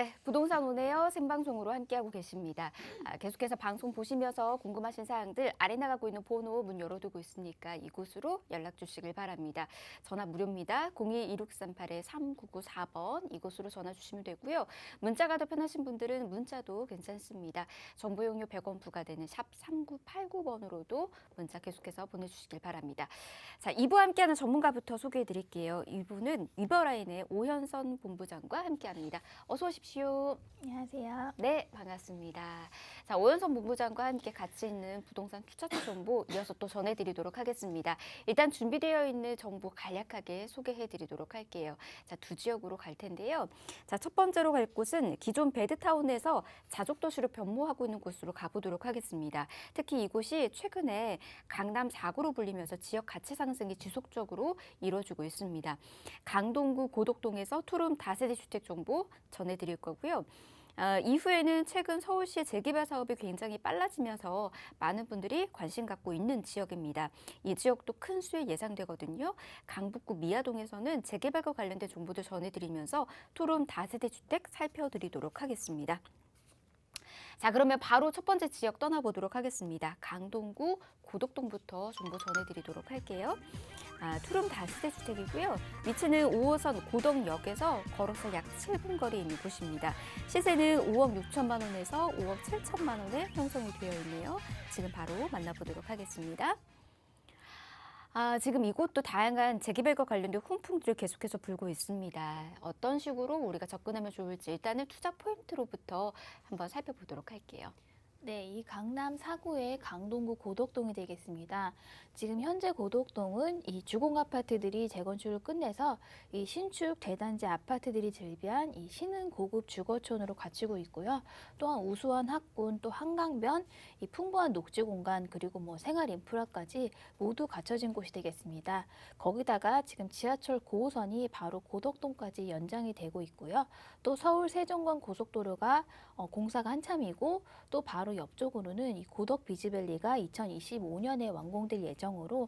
Speaker 1: 네, 부동산 오네요 생방송으로 함께하고 계십니다. 계속해서 방송 보시면서 궁금하신 사항들 아래 나가고 있는 번호 문 열어두고 있으니까 이곳으로 연락 주시길 바랍니다. 전화 무료입니다. 02-2638-3994번 이곳으로 전화 주시면 되고요. 문자가 더 편하신 분들은 문자도 괜찮습니다. 정보 용료 100원 부과되는 샵 3989번으로도 문자 계속해서 보내주시길 바랍니다. 자, 2부 함께하는 전문가부터 소개해드릴게요. 이분은 위버라인의 오현선 본부장과 함께합니다. 어서 오십시오.
Speaker 3: 안녕하세요.
Speaker 1: 네, 반갑습니다. 자, 오현선 본부장과 함께 같이 있는 부동산 투자처 정보 이어서 또 전해드리도록 하겠습니다. 일단 준비되어 있는 정보 간략하게 소개해드리도록 할게요. 자, 두 지역으로 갈 텐데요. 자, 첫 번째로 갈 곳은 기존 베드타운에서 자족도시로 변모하고 있는 곳으로 가보도록 하겠습니다. 특히 이곳이 최근에 강남 4구로 불리면서 지역 가치 상승이 지속적으로 이루어지고 있습니다. 강동구 고덕동에서 투룸 다세대 주택 정보 전해드릴 거고요. 이후에는 최근 서울시의 재개발 사업이 굉장히 빨라지면서 많은 분들이 관심 갖고 있는 지역입니다. 이 지역도 큰 수혜 예상되거든요. 강북구 미아동에서는 재개발과 관련된 정보도 전해드리면서 투룸 다세대 주택 살펴드리도록 하겠습니다. 자, 그러면 바로 첫 번째 지역 떠나보도록 하겠습니다. 강동구 고덕동부터 정보 전해드리도록 할게요. 투룸 다세대 주택이고요. 위치는 5호선 고덕역에서 걸어서 약 7분 거리에 있는 곳입니다. 시세는 5억 6천만 원에서 5억 7천만 원에 형성이 되어 있네요. 지금 바로 만나보도록 하겠습니다. 지금 이곳도 다양한 재개발과 관련된 훈풍들이 계속해서 불고 있습니다. 어떤 식으로 우리가 접근하면 좋을지 일단은 투자 포인트로부터 한번 살펴보도록 할게요.
Speaker 3: 네, 이 강남 4구의 강동구 고덕동이 되겠습니다. 지금 현재 고덕동은 이 주공 아파트들이 재건축을 끝내서 이 신축 대단지 아파트들이 즐비한 이 신흥 고급 주거촌으로 갖추고 있고요. 또한 우수한 학군, 또 한강변, 이 풍부한 녹지 공간, 그리고 뭐 생활 인프라까지 모두 갖춰진 곳이 되겠습니다. 거기다가 지금 지하철 9호선이 바로 고덕동까지 연장이 되고 있고요. 또 서울 세종간 고속도로가 공사가 한참이고, 또 바로 옆쪽으로는 이 고덕 비즈밸리가 2025년에 완공될 예정으로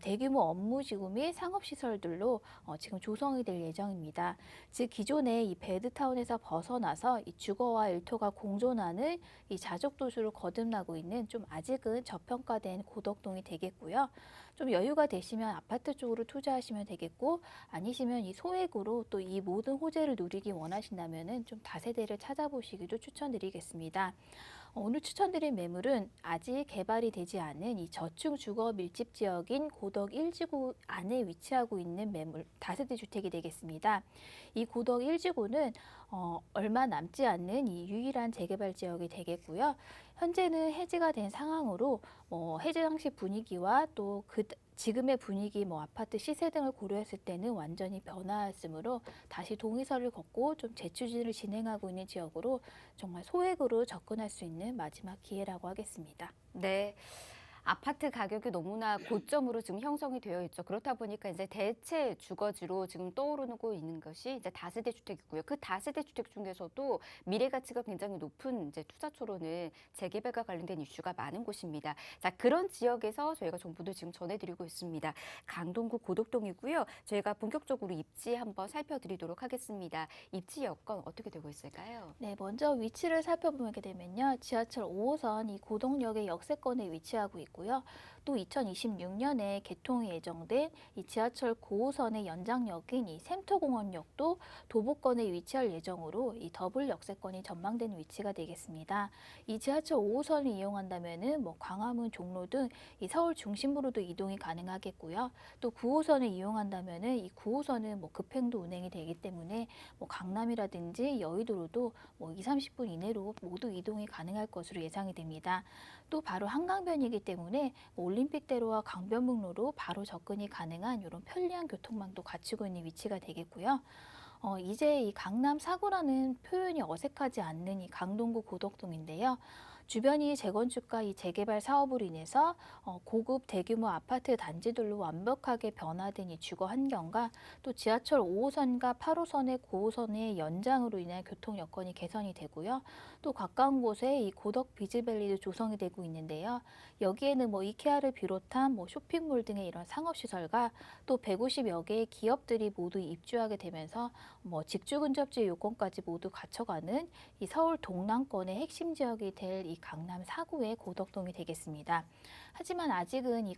Speaker 3: 대규모 업무지구 및 상업시설들로 지금 조성이 될 예정입니다. 즉 기존의 이 베드타운에서 벗어나서 이 주거와 일터가 공존하는 이 자족도시로 거듭나고 있는 좀 아직은 저평가된 고덕동이 되겠고요. 좀 여유가 되시면 아파트 쪽으로 투자하시면 되겠고, 아니시면 이 소액으로 또 이 모든 호재를 누리기 원하신다면은 좀 다세대를 찾아보시기도 추천드리겠습니다. 오늘 추천드린 매물은 아직 개발이 되지 않은 이 저층 주거 밀집 지역인 고덕 1지구 안에 위치하고 있는 매물 다세대 주택이 되겠습니다. 이 고덕 1지구는 얼마 남지 않는 이 유일한 재개발 지역이 되겠고요. 현재는 해지가 된 상황으로 해지 당시 분위기와 또 지금의 분위기, 아파트 시세 등을 고려했을 때는 완전히 변화했으므로 다시 동의서를 걷고 좀 재추진을 진행하고 있는 지역으로 정말 소액으로 접근할 수 있는 마지막 기회라고 하겠습니다.
Speaker 1: 네. 아파트 가격이 너무나 고점으로 지금 형성이 되어 있죠. 그렇다 보니까 이제 대체 주거지로 지금 떠오르고 있는 것이 이제 다세대 주택이고요. 그 다세대 주택 중에서도 미래 가치가 굉장히 높은 이제 투자처로는 재개발과 관련된 이슈가 많은 곳입니다. 자, 그런 지역에서 저희가 정보도 지금 전해드리고 있습니다. 강동구 고덕동이고요. 저희가 본격적으로 입지 한번 살펴드리도록 하겠습니다. 입지 여건 어떻게 되고 있을까요?
Speaker 3: 네, 먼저 위치를 살펴보게 되면요. 지하철 5호선 이 고덕역의 역세권에 위치하고 있고요. 또 2026년에 개통이 예정된 이 지하철 9호선의 연장역인 이 샘터공원역도 도보권에 위치할 예정으로 이 더블 역세권이 전망되는 위치가 되겠습니다. 이 지하철 5호선을 이용한다면은 광화문, 종로 등 이 서울 중심부로도 이동이 가능하겠고요. 또 9호선을 이용한다면은 이 9호선은 급행도 운행이 되기 때문에 강남이라든지 여의도로도 2, 30분 이내로 모두 이동이 가능할 것으로 예상이 됩니다. 또 바로 한강변이기 때문에 올림픽대로와 강변북로로 바로 접근이 가능한 이런 편리한 교통망도 갖추고 있는 위치가 되겠고요. 이제 이 강남 4구라는 표현이 어색하지 않는 이 강동구 고덕동인데요. 주변이 재건축과 이 재개발 사업으로 인해서 고급 대규모 아파트 단지들로 완벽하게 변화된 이 주거 환경과 또 지하철 5호선과 8호선의 9호선의 연장으로 인한 교통 여건이 개선이 되고요. 또 가까운 곳에 이 고덕 비즈밸리도 조성이 되고 있는데요. 여기에는 뭐 이케아를 비롯한 뭐 쇼핑몰 등의 이런 상업시설과 또 150여 개의 기업들이 모두 입주하게 되면서 뭐 직주 근접지 요건까지 모두 갖춰가는 이 서울 동남권의 핵심 지역이 될 이 강남 4구의 고덕동이 되겠습니다. 하지만 아직은 이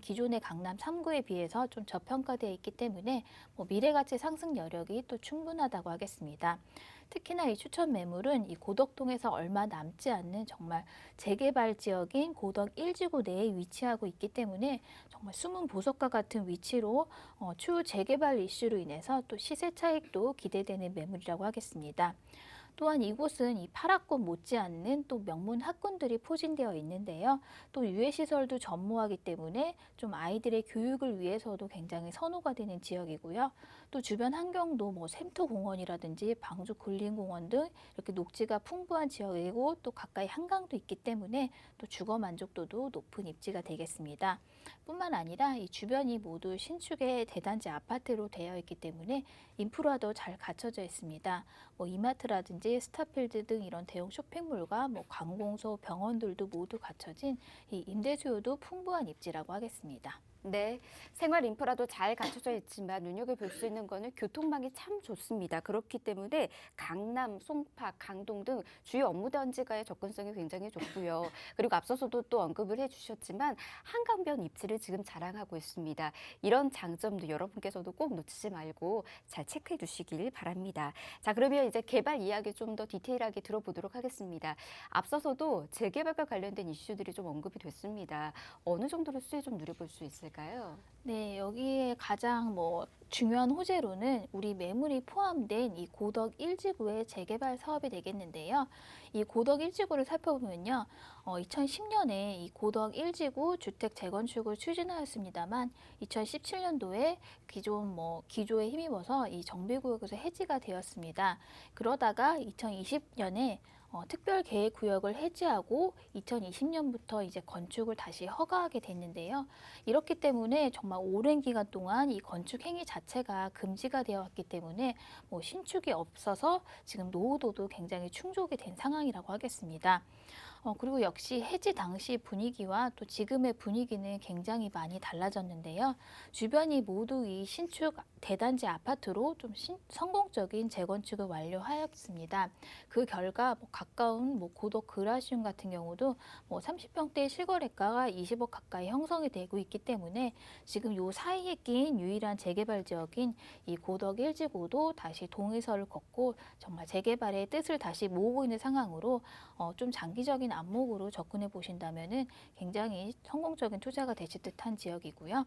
Speaker 3: 기존의 강남 3구에 비해서 좀 저평가되어 있기 때문에 뭐 미래가치 상승 여력이 또 충분하다고 하겠습니다. 특히나 이 추천 매물은 이 고덕동에서 얼마 남지 않는 정말 재개발 지역인 고덕 1지구 내에 위치하고 있기 때문에 정말 숨은 보석과 같은 위치로 추후 재개발 이슈로 인해서 또 시세 차익도 기대되는 매물이라고 하겠습니다. 또한 이곳은 이 8학군 못지않는 또 명문 학군들이 포진되어 있는데요. 또 유해시설도 전무하기 때문에 좀 아이들의 교육을 위해서도 굉장히 선호가 되는 지역이고요. 또 주변 환경도 뭐 샘터공원이라든지 방주 굴림공원 등 이렇게 녹지가 풍부한 지역이고 또 가까이 한강도 있기 때문에 또 주거 만족도도 높은 입지가 되겠습니다. 뿐만 아니라 이 주변이 모두 신축의 대단지 아파트로 되어 있기 때문에 인프라도 잘 갖춰져 있습니다. 뭐 이마트라든지 스타필드 등 이런 대형 쇼핑몰과 뭐 관공서, 병원들도 모두 갖춰진 이 임대 수요도 풍부한 입지라고 하겠습니다.
Speaker 1: 네, 생활 인프라도 잘 갖춰져 있지만 눈여겨볼 수 있는 거는 교통망이 참 좋습니다. 그렇기 때문에 강남, 송파, 강동 등 주요 업무 단지가의 접근성이 굉장히 좋고요. 그리고 앞서서도 또 언급을 해주셨지만 한강변 입지를 지금 자랑하고 있습니다. 이런 장점도 여러분께서도 꼭 놓치지 말고 잘 체크해 주시길 바랍니다. 자, 그러면 이제 개발 이야기 좀 더 디테일하게 들어보도록 하겠습니다. 앞서서도 재개발과 관련된 이슈들이 좀 언급이 됐습니다. 어느 정도로 수혜 좀 누려볼 수 있을까요?
Speaker 3: 네, 여기에 가장 중요한 호재로는 우리 매물이 포함된 이 고덕 1지구의 재개발 사업이 되겠는데요. 이 고덕 1지구를 살펴보면요. 2010년에 이 고덕 1지구 주택 재건축을 추진하였습니다만 2017년도에 기조에 힘입어서 이 정비구역에서 해지가 되었습니다. 그러다가 2020년에 특별계획구역을 해지하고 2020년부터 이제 건축을 다시 허가하게 됐는데요. 이렇기 때문에 정말 오랜 기간 동안 이 건축 행위 자체가 금지가 되어 왔기 때문에 신축이 없어서 지금 노후도도 굉장히 충족이 된 상황이라고 하겠습니다. 그리고 역시 해지 당시 분위기와 또 지금의 분위기는 굉장히 많이 달라졌는데요. 주변이 모두 이 신축 대단지 아파트로 좀 성공적인 재건축을 완료하였습니다. 그 결과 가까운 고덕 그라시움 같은 경우도 30평대 실거래가가 20억 가까이 형성이 되고 있기 때문에 지금 요 사이에 낀 유일한 재개발 지역인 이 고덕 1지구도 다시 동의서를 걷고 정말 재개발의 뜻을 다시 모으고 있는 상황으로 좀 장기적인 안목으로 접근해 보신다면은 굉장히 성공적인 투자가 되실 듯한 지역이고요.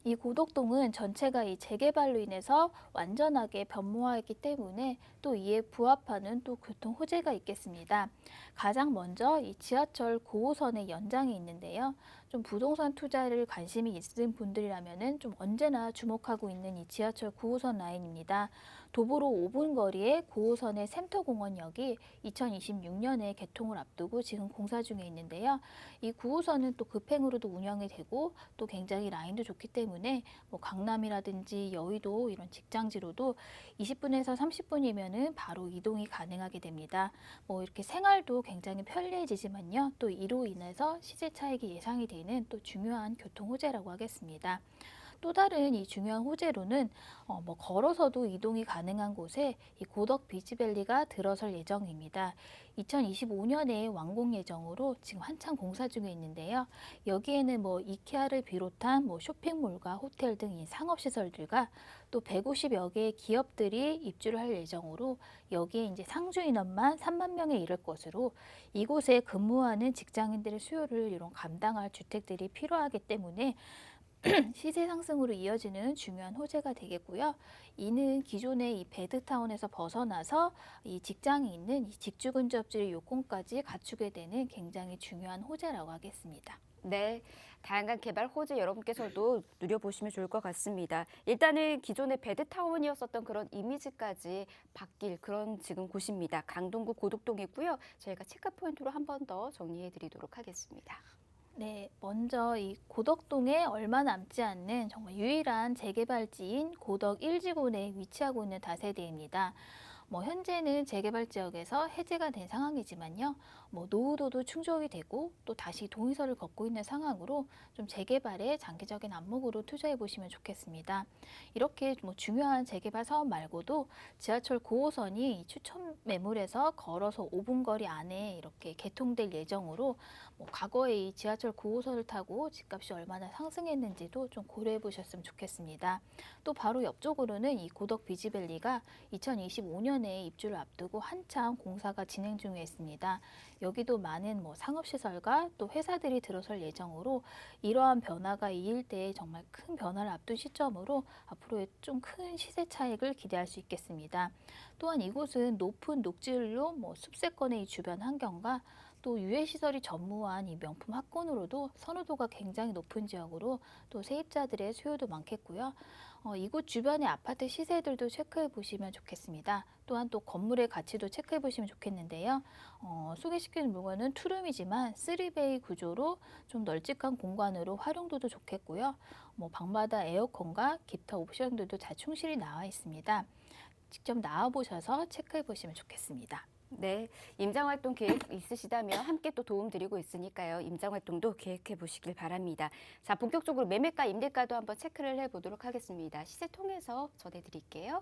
Speaker 3: 이 고덕동은 전체가 이 재개발로 인해서 완전하게 변모하였기 때문에 또 이에 부합하는 또 교통 호재가 있겠습니다. 가장 먼저 이 지하철 9호선의 연장이 있는데요. 좀 부동산 투자를 관심이 있는 분들이라면은 좀 언제나 주목하고 있는 이 지하철 9호선 라인입니다. 도보로 5분 거리의 9호선의 샘터공원역이 2026년에 개통을 앞두고 지금 공사 중에 있는데요. 이 9호선은 또 급행으로도 운영이 되고 또 굉장히 라인도 좋기 때문에 강남이라든지 여의도 이런 직장지로도 20분에서 30분이면은 바로 이동이 가능하게 됩니다. 이렇게 생활도 굉장히 편리해지지만요. 또 이로 인해서 시세 차익이 예상이 되는 또 중요한 교통 호재라고 하겠습니다. 또 다른 이 중요한 호재로는 걸어서도 이동이 가능한 곳에 이 고덕 비즈밸리가 들어설 예정입니다. 2025년에 완공 예정으로 지금 한창 공사 중에 있는데요. 여기에는 이케아를 비롯한 쇼핑몰과 호텔 등 이 상업시설들과 또 150여 개의 기업들이 입주를 할 예정으로 여기에 이제 상주 인원만 3만 명에 이를 것으로 이곳에 근무하는 직장인들의 수요를 이런 감당할 주택들이 필요하기 때문에 시세 상승으로 이어지는 중요한 호재가 되겠고요. 이는 기존의 이 베드타운에서 벗어나서 이 직장이 있는 이 직주 근접지의 요건까지 갖추게 되는 굉장히 중요한 호재라고 하겠습니다.
Speaker 1: 네, 다양한 개발 호재 여러분께서도 누려보시면 좋을 것 같습니다. 일단은 기존의 베드타운이었었던 그런 이미지까지 바뀔 그런 지금 곳입니다. 강동구 고덕동이고요. 저희가 체크 포인트로 한 번 더 정리해 드리도록 하겠습니다.
Speaker 3: 네, 먼저 이 고덕동에 얼마 남지 않는 정말 유일한 재개발지인 고덕 1지구 내에 위치하고 있는 다세대입니다. 현재는 재개발 지역에서 해제가 된 상황이지만요. 노후도도 충족이 되고 또 다시 동의서를 걷고 있는 상황으로 좀 재개발에 장기적인 안목으로 투자해 보시면 좋겠습니다. 이렇게 중요한 재개발 사업 말고도 지하철 9호선이 추천 매물에서 걸어서 5분 거리 안에 이렇게 개통될 예정으로 과거에 이 지하철 9호선을 타고 집값이 얼마나 상승했는지도 좀 고려해 보셨으면 좋겠습니다. 또 바로 옆쪽으로는 이 고덕 비지밸리가 2025년에 입주를 앞두고 한참 공사가 진행 중에 있습니다. 여기도 많은 상업시설과 또 회사들이 들어설 예정으로 이러한 변화가 이 일대에 정말 큰 변화를 앞둔 시점으로 앞으로의 좀 큰 시세 차익을 기대할 수 있겠습니다. 또한 이곳은 높은 녹지율로 숲세권의 이 주변 환경과 또 유해시설이 전무한 이 명품 학군으로도 선호도가 굉장히 높은 지역으로 또 세입자들의 수요도 많겠고요. 이곳 주변의 아파트 시세들도 체크해 보시면 좋겠습니다. 또한 또 건물의 가치도 체크해 보시면 좋겠는데요. 소개시키는 물건은 투룸이지만 3베이 구조로 좀 널찍한 공간으로 활용도도 좋겠고요. 방마다 에어컨과 기타 옵션들도 다 충실히 나와 있습니다. 직접 나와보셔서 체크해 보시면 좋겠습니다.
Speaker 1: 네, 임장활동 계획 있으시다면 함께 또 도움 드리고 있으니까요. 임장활동도 계획해 보시길 바랍니다. 자, 본격적으로 매매가 임대가도 한번 체크를 해보도록 하겠습니다. 시세 통해서 전해드릴게요.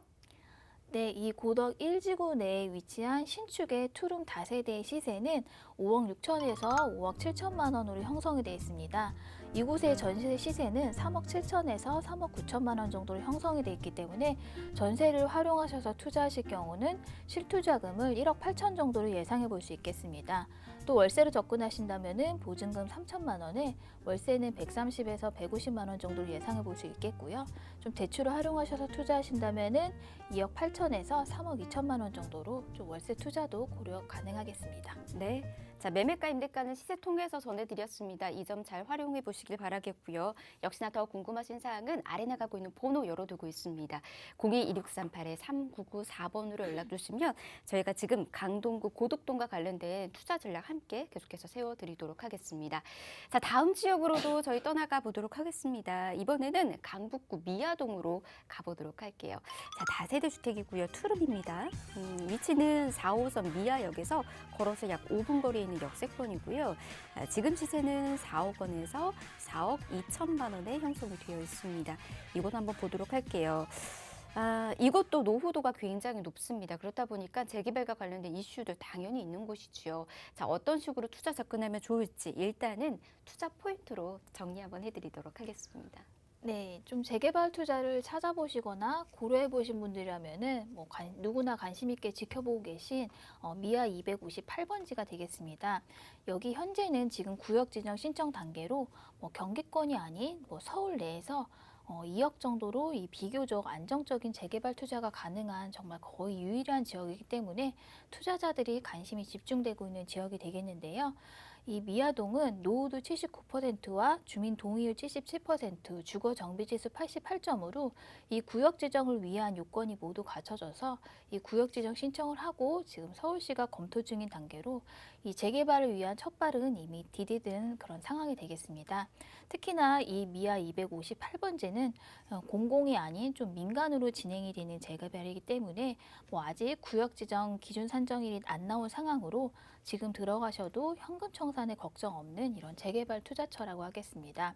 Speaker 3: 네, 이 고덕 1지구 내에 위치한 신축의 투룸 다세대의 시세는 5억 6천에서 5억 7천만 원으로 형성이 되어 있습니다. 이곳의 전세 시세는 3억 7천에서 3억 9천만 원 정도로 형성이 되어 있기 때문에 전세를 활용하셔서 투자하실 경우는 실투자금을 1억 8천 정도로 예상해 볼 수 있겠습니다. 또 월세로 접근하신다면 보증금 3천만 원에 월세는 130에서 150만 원 정도로 예상해 볼 수 있겠고요. 좀 대출을 활용하셔서 투자하신다면 2억 8천에서 3억 2천만 원 정도로 좀 월세 투자도 고려 가능하겠습니다.
Speaker 1: 네, 자, 매매가 임대가는 시세 통해서 전해드렸습니다. 이 점 잘 활용해 보시길 바라겠고요. 역시나 더 궁금하신 사항은 아래 나가고 있는 번호 열어두고 있습니다. 02-2638-3994번으로 연락 주시면 저희가 지금 강동구 고덕동과 관련된 투자 전략 함께 계속해서 세워드리도록 하겠습니다. 자, 다음 지역으로도 저희 떠나가 보도록 하겠습니다. 이번에는 강북구 미아동으로 가보도록 할게요. 자, 다세대 주택이고요. 투룸입니다. 위치는 4호선 미아역에서 걸어서 약 5분 거리에 있는 역세권이고요. 지금 시세는 4억 원에서 4억 2천만 원에 형성이 되어 있습니다. 이곳 한번 보도록 할게요. 이것도 노후도가 굉장히 높습니다. 그렇다 보니까 재개발과 관련된 이슈도 당연히 있는 곳이죠. 자, 어떤 식으로 투자 접근하면 좋을지 일단은 투자 포인트로 정리 한번 해드리도록 하겠습니다.
Speaker 3: 네, 좀 재개발 투자를 찾아보시거나 고려해 보신 분들이라면은 누구나 관심 있게 지켜보고 계신 미아 258번지가 되겠습니다. 여기 현재는 지금 구역 지정 신청 단계로 경기권이 아닌 서울 내에서 2억 정도로 이 비교적 안정적인 재개발 투자가 가능한 정말 거의 유일한 지역이기 때문에 투자자들이 관심이 집중되고 있는 지역이 되겠는데요. 이 미아동은 노후도 79%와 주민 동의율 77%, 주거 정비지수 88점으로 이 구역 지정을 위한 요건이 모두 갖춰져서 이 구역 지정 신청을 하고 지금 서울시가 검토 중인 단계로 이 재개발을 위한 첫 발은 이미 디디든 그런 상황이 되겠습니다. 특히나 이 미아 258번지는 공공이 아닌 좀 민간으로 진행이 되는 재개발이기 때문에 아직 구역 지정 기준 산정일이 안 나온 상황으로 지금 들어가셔도 현금 청산에 걱정 없는 이런 재개발 투자처라고 하겠습니다.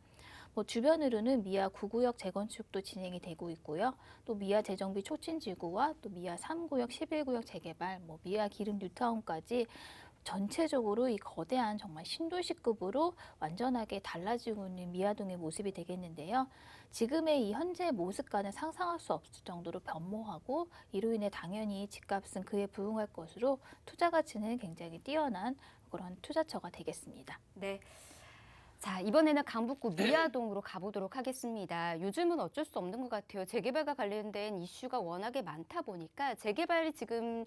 Speaker 3: 주변으로는 미아 9구역 재건축도 진행이 되고 있고요. 또 미아 재정비 촉진지구와 또 미아 3구역 11구역 재개발, 미아 기름 뉴타운까지 전체적으로 이 거대한 정말 신도시급으로 완전하게 달라지고 있는 미아동의 모습이 되겠는데요. 지금의 이 현재 모습과는 상상할 수 없을 정도로 변모하고 이로 인해 당연히 집값은 그에 부응할 것으로 투자 가치는 굉장히 뛰어난 그런 투자처가 되겠습니다.
Speaker 1: 네. 자, 이번에는 강북구 미아동으로 가보도록 하겠습니다. 요즘은 어쩔 수 없는 것 같아요. 재개발과 관련된 이슈가 워낙에 많다 보니까 재개발이 지금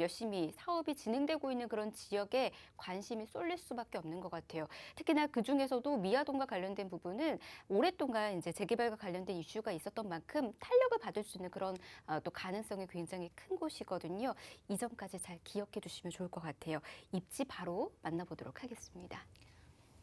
Speaker 1: 열심히 사업이 진행되고 있는 그런 지역에 관심이 쏠릴 수밖에 없는 것 같아요. 특히나 그중에서도 미아동과 관련된 부분은 오랫동안 이제 재개발과 관련된 이슈가 있었던 만큼 탄력을 받을 수 있는 그런 또 가능성이 굉장히 큰 곳이거든요. 이 점까지 잘 기억해 두시면 좋을 것 같아요. 입지 바로 만나보도록 하겠습니다.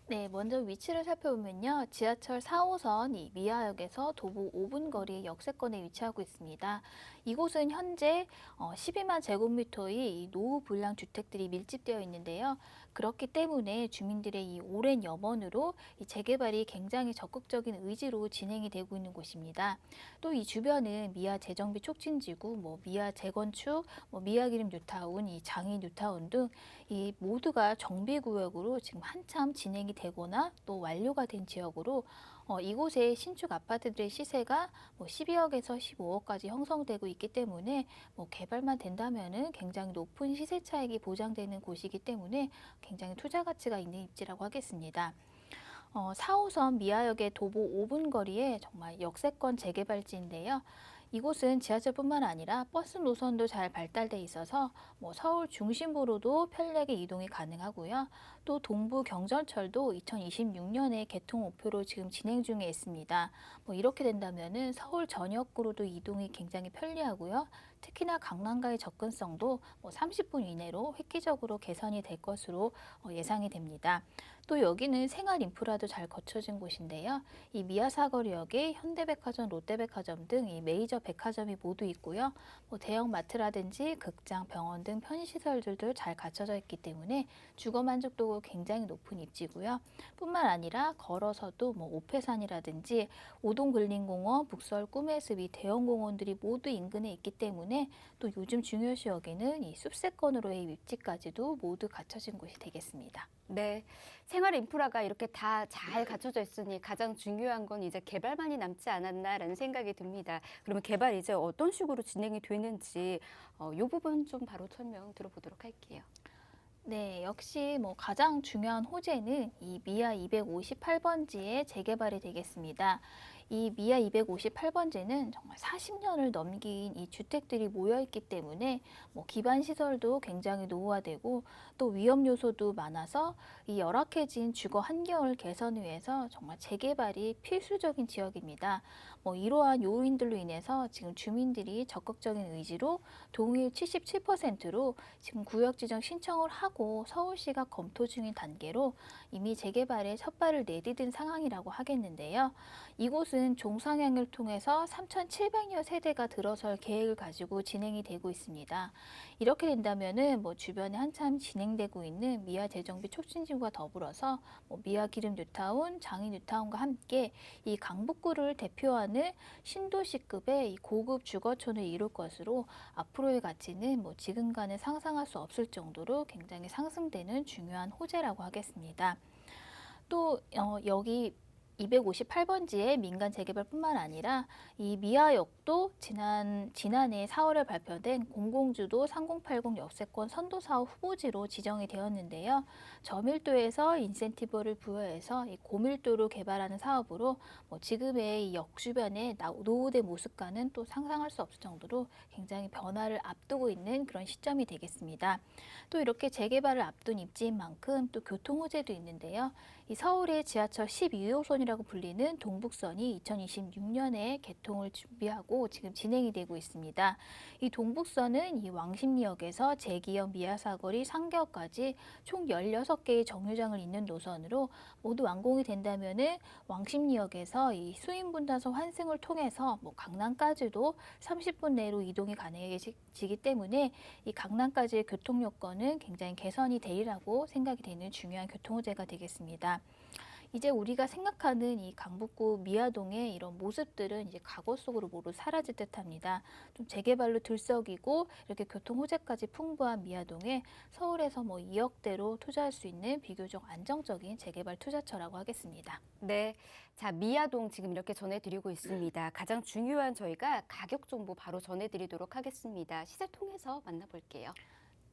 Speaker 3: 네, 먼저 위치를 살펴보면요. 지하철 4호선 이 미아역에서 도보 5분 거리의 역세권에 위치하고 있습니다. 이곳은 현재 12만 제곱미터의 이 노후 불량 주택들이 밀집되어 있는데요. 그렇기 때문에 주민들의 이 오랜 염원으로 이 재개발이 굉장히 적극적인 의지로 진행이 되고 있는 곳입니다. 또 이 주변은 미아 재정비 촉진지구, 미아 재건축, 미아기름 뉴타운, 이 장이 뉴타운 등 이 모두가 정비구역으로 지금 한참 진행이 되거나 또 완료가 된 지역으로 이곳의 신축 아파트들의 시세가 12억에서 15억까지 형성되고 있기 때문에 개발만 된다면은 굉장히 높은 시세 차익이 보장되는 곳이기 때문에 굉장히 투자 가치가 있는 입지라고 하겠습니다. 4호선 미아역의 도보 5분 거리에 정말 역세권 재개발지인데요. 이곳은 지하철뿐만 아니라 버스 노선도 잘 발달돼 있어서 서울 중심부로도 편리하게 이동이 가능하고요. 또 동부 경전철도 2026년에 개통 목표로 지금 진행 중에 있습니다. 이렇게 된다면은 서울 전역구로도 이동이 굉장히 편리하고요. 특히나 강남과의 접근성도 30분 이내로 획기적으로 개선이 될 것으로 예상이 됩니다. 또 여기는 생활 인프라도 잘 갖춰진 곳인데요. 이 미아사거리역에 현대백화점, 롯데백화점 등 이 메이저 백화점이 모두 있고요. 대형 마트라든지 극장, 병원 등 편의시설들도 잘 갖춰져 있기 때문에 주거 만족도가 굉장히 높은 입지고요. 뿐만 아니라 걸어서도 옥회산이라든지 오동근린공원, 북서울 꿈의 숲이 대형 공원들이 모두 인근에 있기 때문에 또 요즘 중요시역에는 이 숲세권으로의 입지까지도 모두 갖춰진 곳이 되겠습니다.
Speaker 1: 네, 생활 인프라가 이렇게 다 잘 갖춰져 있으니 가장 중요한 건 이제 개발만이 남지 않았나라는 생각이 듭니다. 그러면 개발 이제 어떤 식으로 진행이 되는지 이 부분 좀 바로 설명 들어보도록 할게요.
Speaker 3: 네, 역시 가장 중요한 호재는 이 미아 258번지의 재개발이 되겠습니다. 이 미아 258번지는 정말 40년을 넘긴 이 주택들이 모여 있기 때문에 기반 시설도 굉장히 노후화되고 또 위험 요소도 많아서 이 열악해진 주거 환경을 개선 위해서 정말 재개발이 필수적인 지역입니다. 이러한 요인들로 인해서 지금 주민들이 적극적인 의지로 동의율 77%로 지금 구역 지정 신청을 하고 서울시가 검토 중인 단계로 이미 재개발에 첫발을 내디딘 상황이라고 하겠는데요. 이곳은 종상향을 통해서 3,700여 세대가 들어설 계획을 가지고 진행이 되고 있습니다. 이렇게 된다면은 주변에 한참 진행되고 있는 미아 재정비 촉진지구와 더불어서 미아 기름 뉴타운, 장이 뉴타운과 함께 이 강북구를 대표하는 신도시급의 이 고급 주거촌을 이룰 것으로 앞으로의 가치는 지금과는 상상할 수 없을 정도로 굉장히 상승되는 중요한 호재라고 하겠습니다. 또 여기 258번지의 민간 재개발뿐만 아니라 이 미아역도 지난해 4월에 발표된 공공주도 3080 역세권 선도사업 후보지로 지정이 되었는데요. 저밀도에서 인센티브를 부여해서 이 고밀도로 개발하는 사업으로 지금의 이 역 주변의 노후된 모습과는 또 상상할 수 없을 정도로 굉장히 변화를 앞두고 있는 그런 시점이 되겠습니다. 또 이렇게 재개발을 앞둔 입지인 만큼 또 교통 호재도 있는데요. 이 서울의 지하철 12호선이라고 불리는 동북선이 2026년에 개통을 준비하고 지금 진행이 되고 있습니다. 이 동북선은 이 왕십리역에서 제기역 미아사거리 상계역까지 총 16개의 정류장을 잇는 노선으로 모두 완공이 된다면은 왕십리역에서 이 수인분단선 환승을 통해서 강남까지도 30분 내로 이동이 가능해지기 때문에 이 강남까지의 교통 여건은 굉장히 개선이 되리라고 생각이 되는 중요한 교통 호재가 되겠습니다. 이제 우리가 생각하는 이 강북구 미아동의 이런 모습들은 이제 과거 속으로 모두 사라질 듯합니다. 좀 재개발로 들썩이고 이렇게 교통 호재까지 풍부한 미아동에 서울에서 2억대로 투자할 수 있는 비교적 안정적인 재개발 투자처라고 하겠습니다.
Speaker 1: 네, 자 미아동 지금 이렇게 전해드리고 있습니다. 가장 중요한 저희가 가격 정보 바로 전해드리도록 하겠습니다. 시세 통해서 만나볼게요.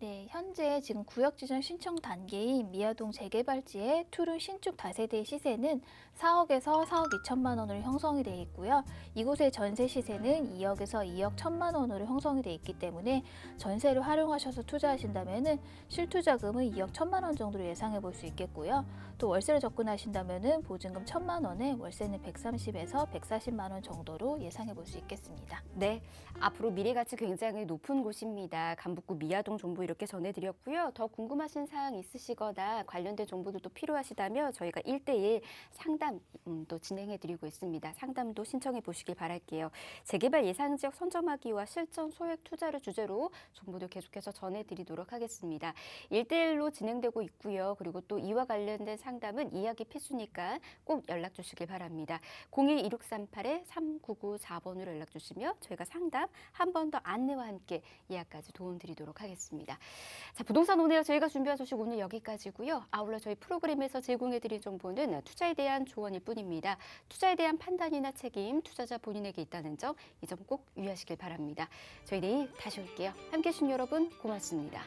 Speaker 3: 네, 현재 지금 구역 지정 신청 단계인 미아동 재개발지의 투룸 신축 다세대의 시세는 4억에서 4억 2천만 원으로 형성이 되어 있고요. 이곳의 전세 시세는 2억에서 2억 1천만 원으로 형성이 되어 있기 때문에 전세를 활용하셔서 투자하신다면은 실투자금은 2억 1천만 원 정도로 예상해 볼 수 있겠고요. 또 월세를 접근하신다면은 보증금 1천만 원에 월세는 130에서 140만 원 정도로 예상해 볼 수 있겠습니다.
Speaker 1: 네, 앞으로 미래가치 굉장히 높은 곳입니다. 강북구 미아동 정보 이렇게 전해드렸고요. 더 궁금하신 사항 있으시거나 관련된 정보도 필요하시다면 저희가 1:1 상담 또 진행해드리고 있습니다. 상담도 신청해 보시길 바랄게요. 재개발 예상지역 선점하기와 실전 소액 투자를 주제로 정보도 계속해서 전해드리도록 하겠습니다. 1:1로 진행되고 있고요. 그리고 또 이와 관련된 상담은 이야기 필수니까 꼭 연락 주시길 바랍니다. 02-2638-3994번으로 연락 주시면 저희가 상담 한 번 더 안내와 함께 예약까지 도움드리도록 하겠습니다. 자, 부동산 오네요. 저희가 준비한 소식 오늘 여기까지고요. 아울러 저희 프로그램에서 제공해드린 정보는 투자에 대한 조언일 뿐입니다. 투자에 대한 판단이나 책임 투자자 본인에게 있다는 점, 이 점 꼭 유의하시길 바랍니다. 저희 내일 다시 올게요. 함께해 주신 여러분 고맙습니다.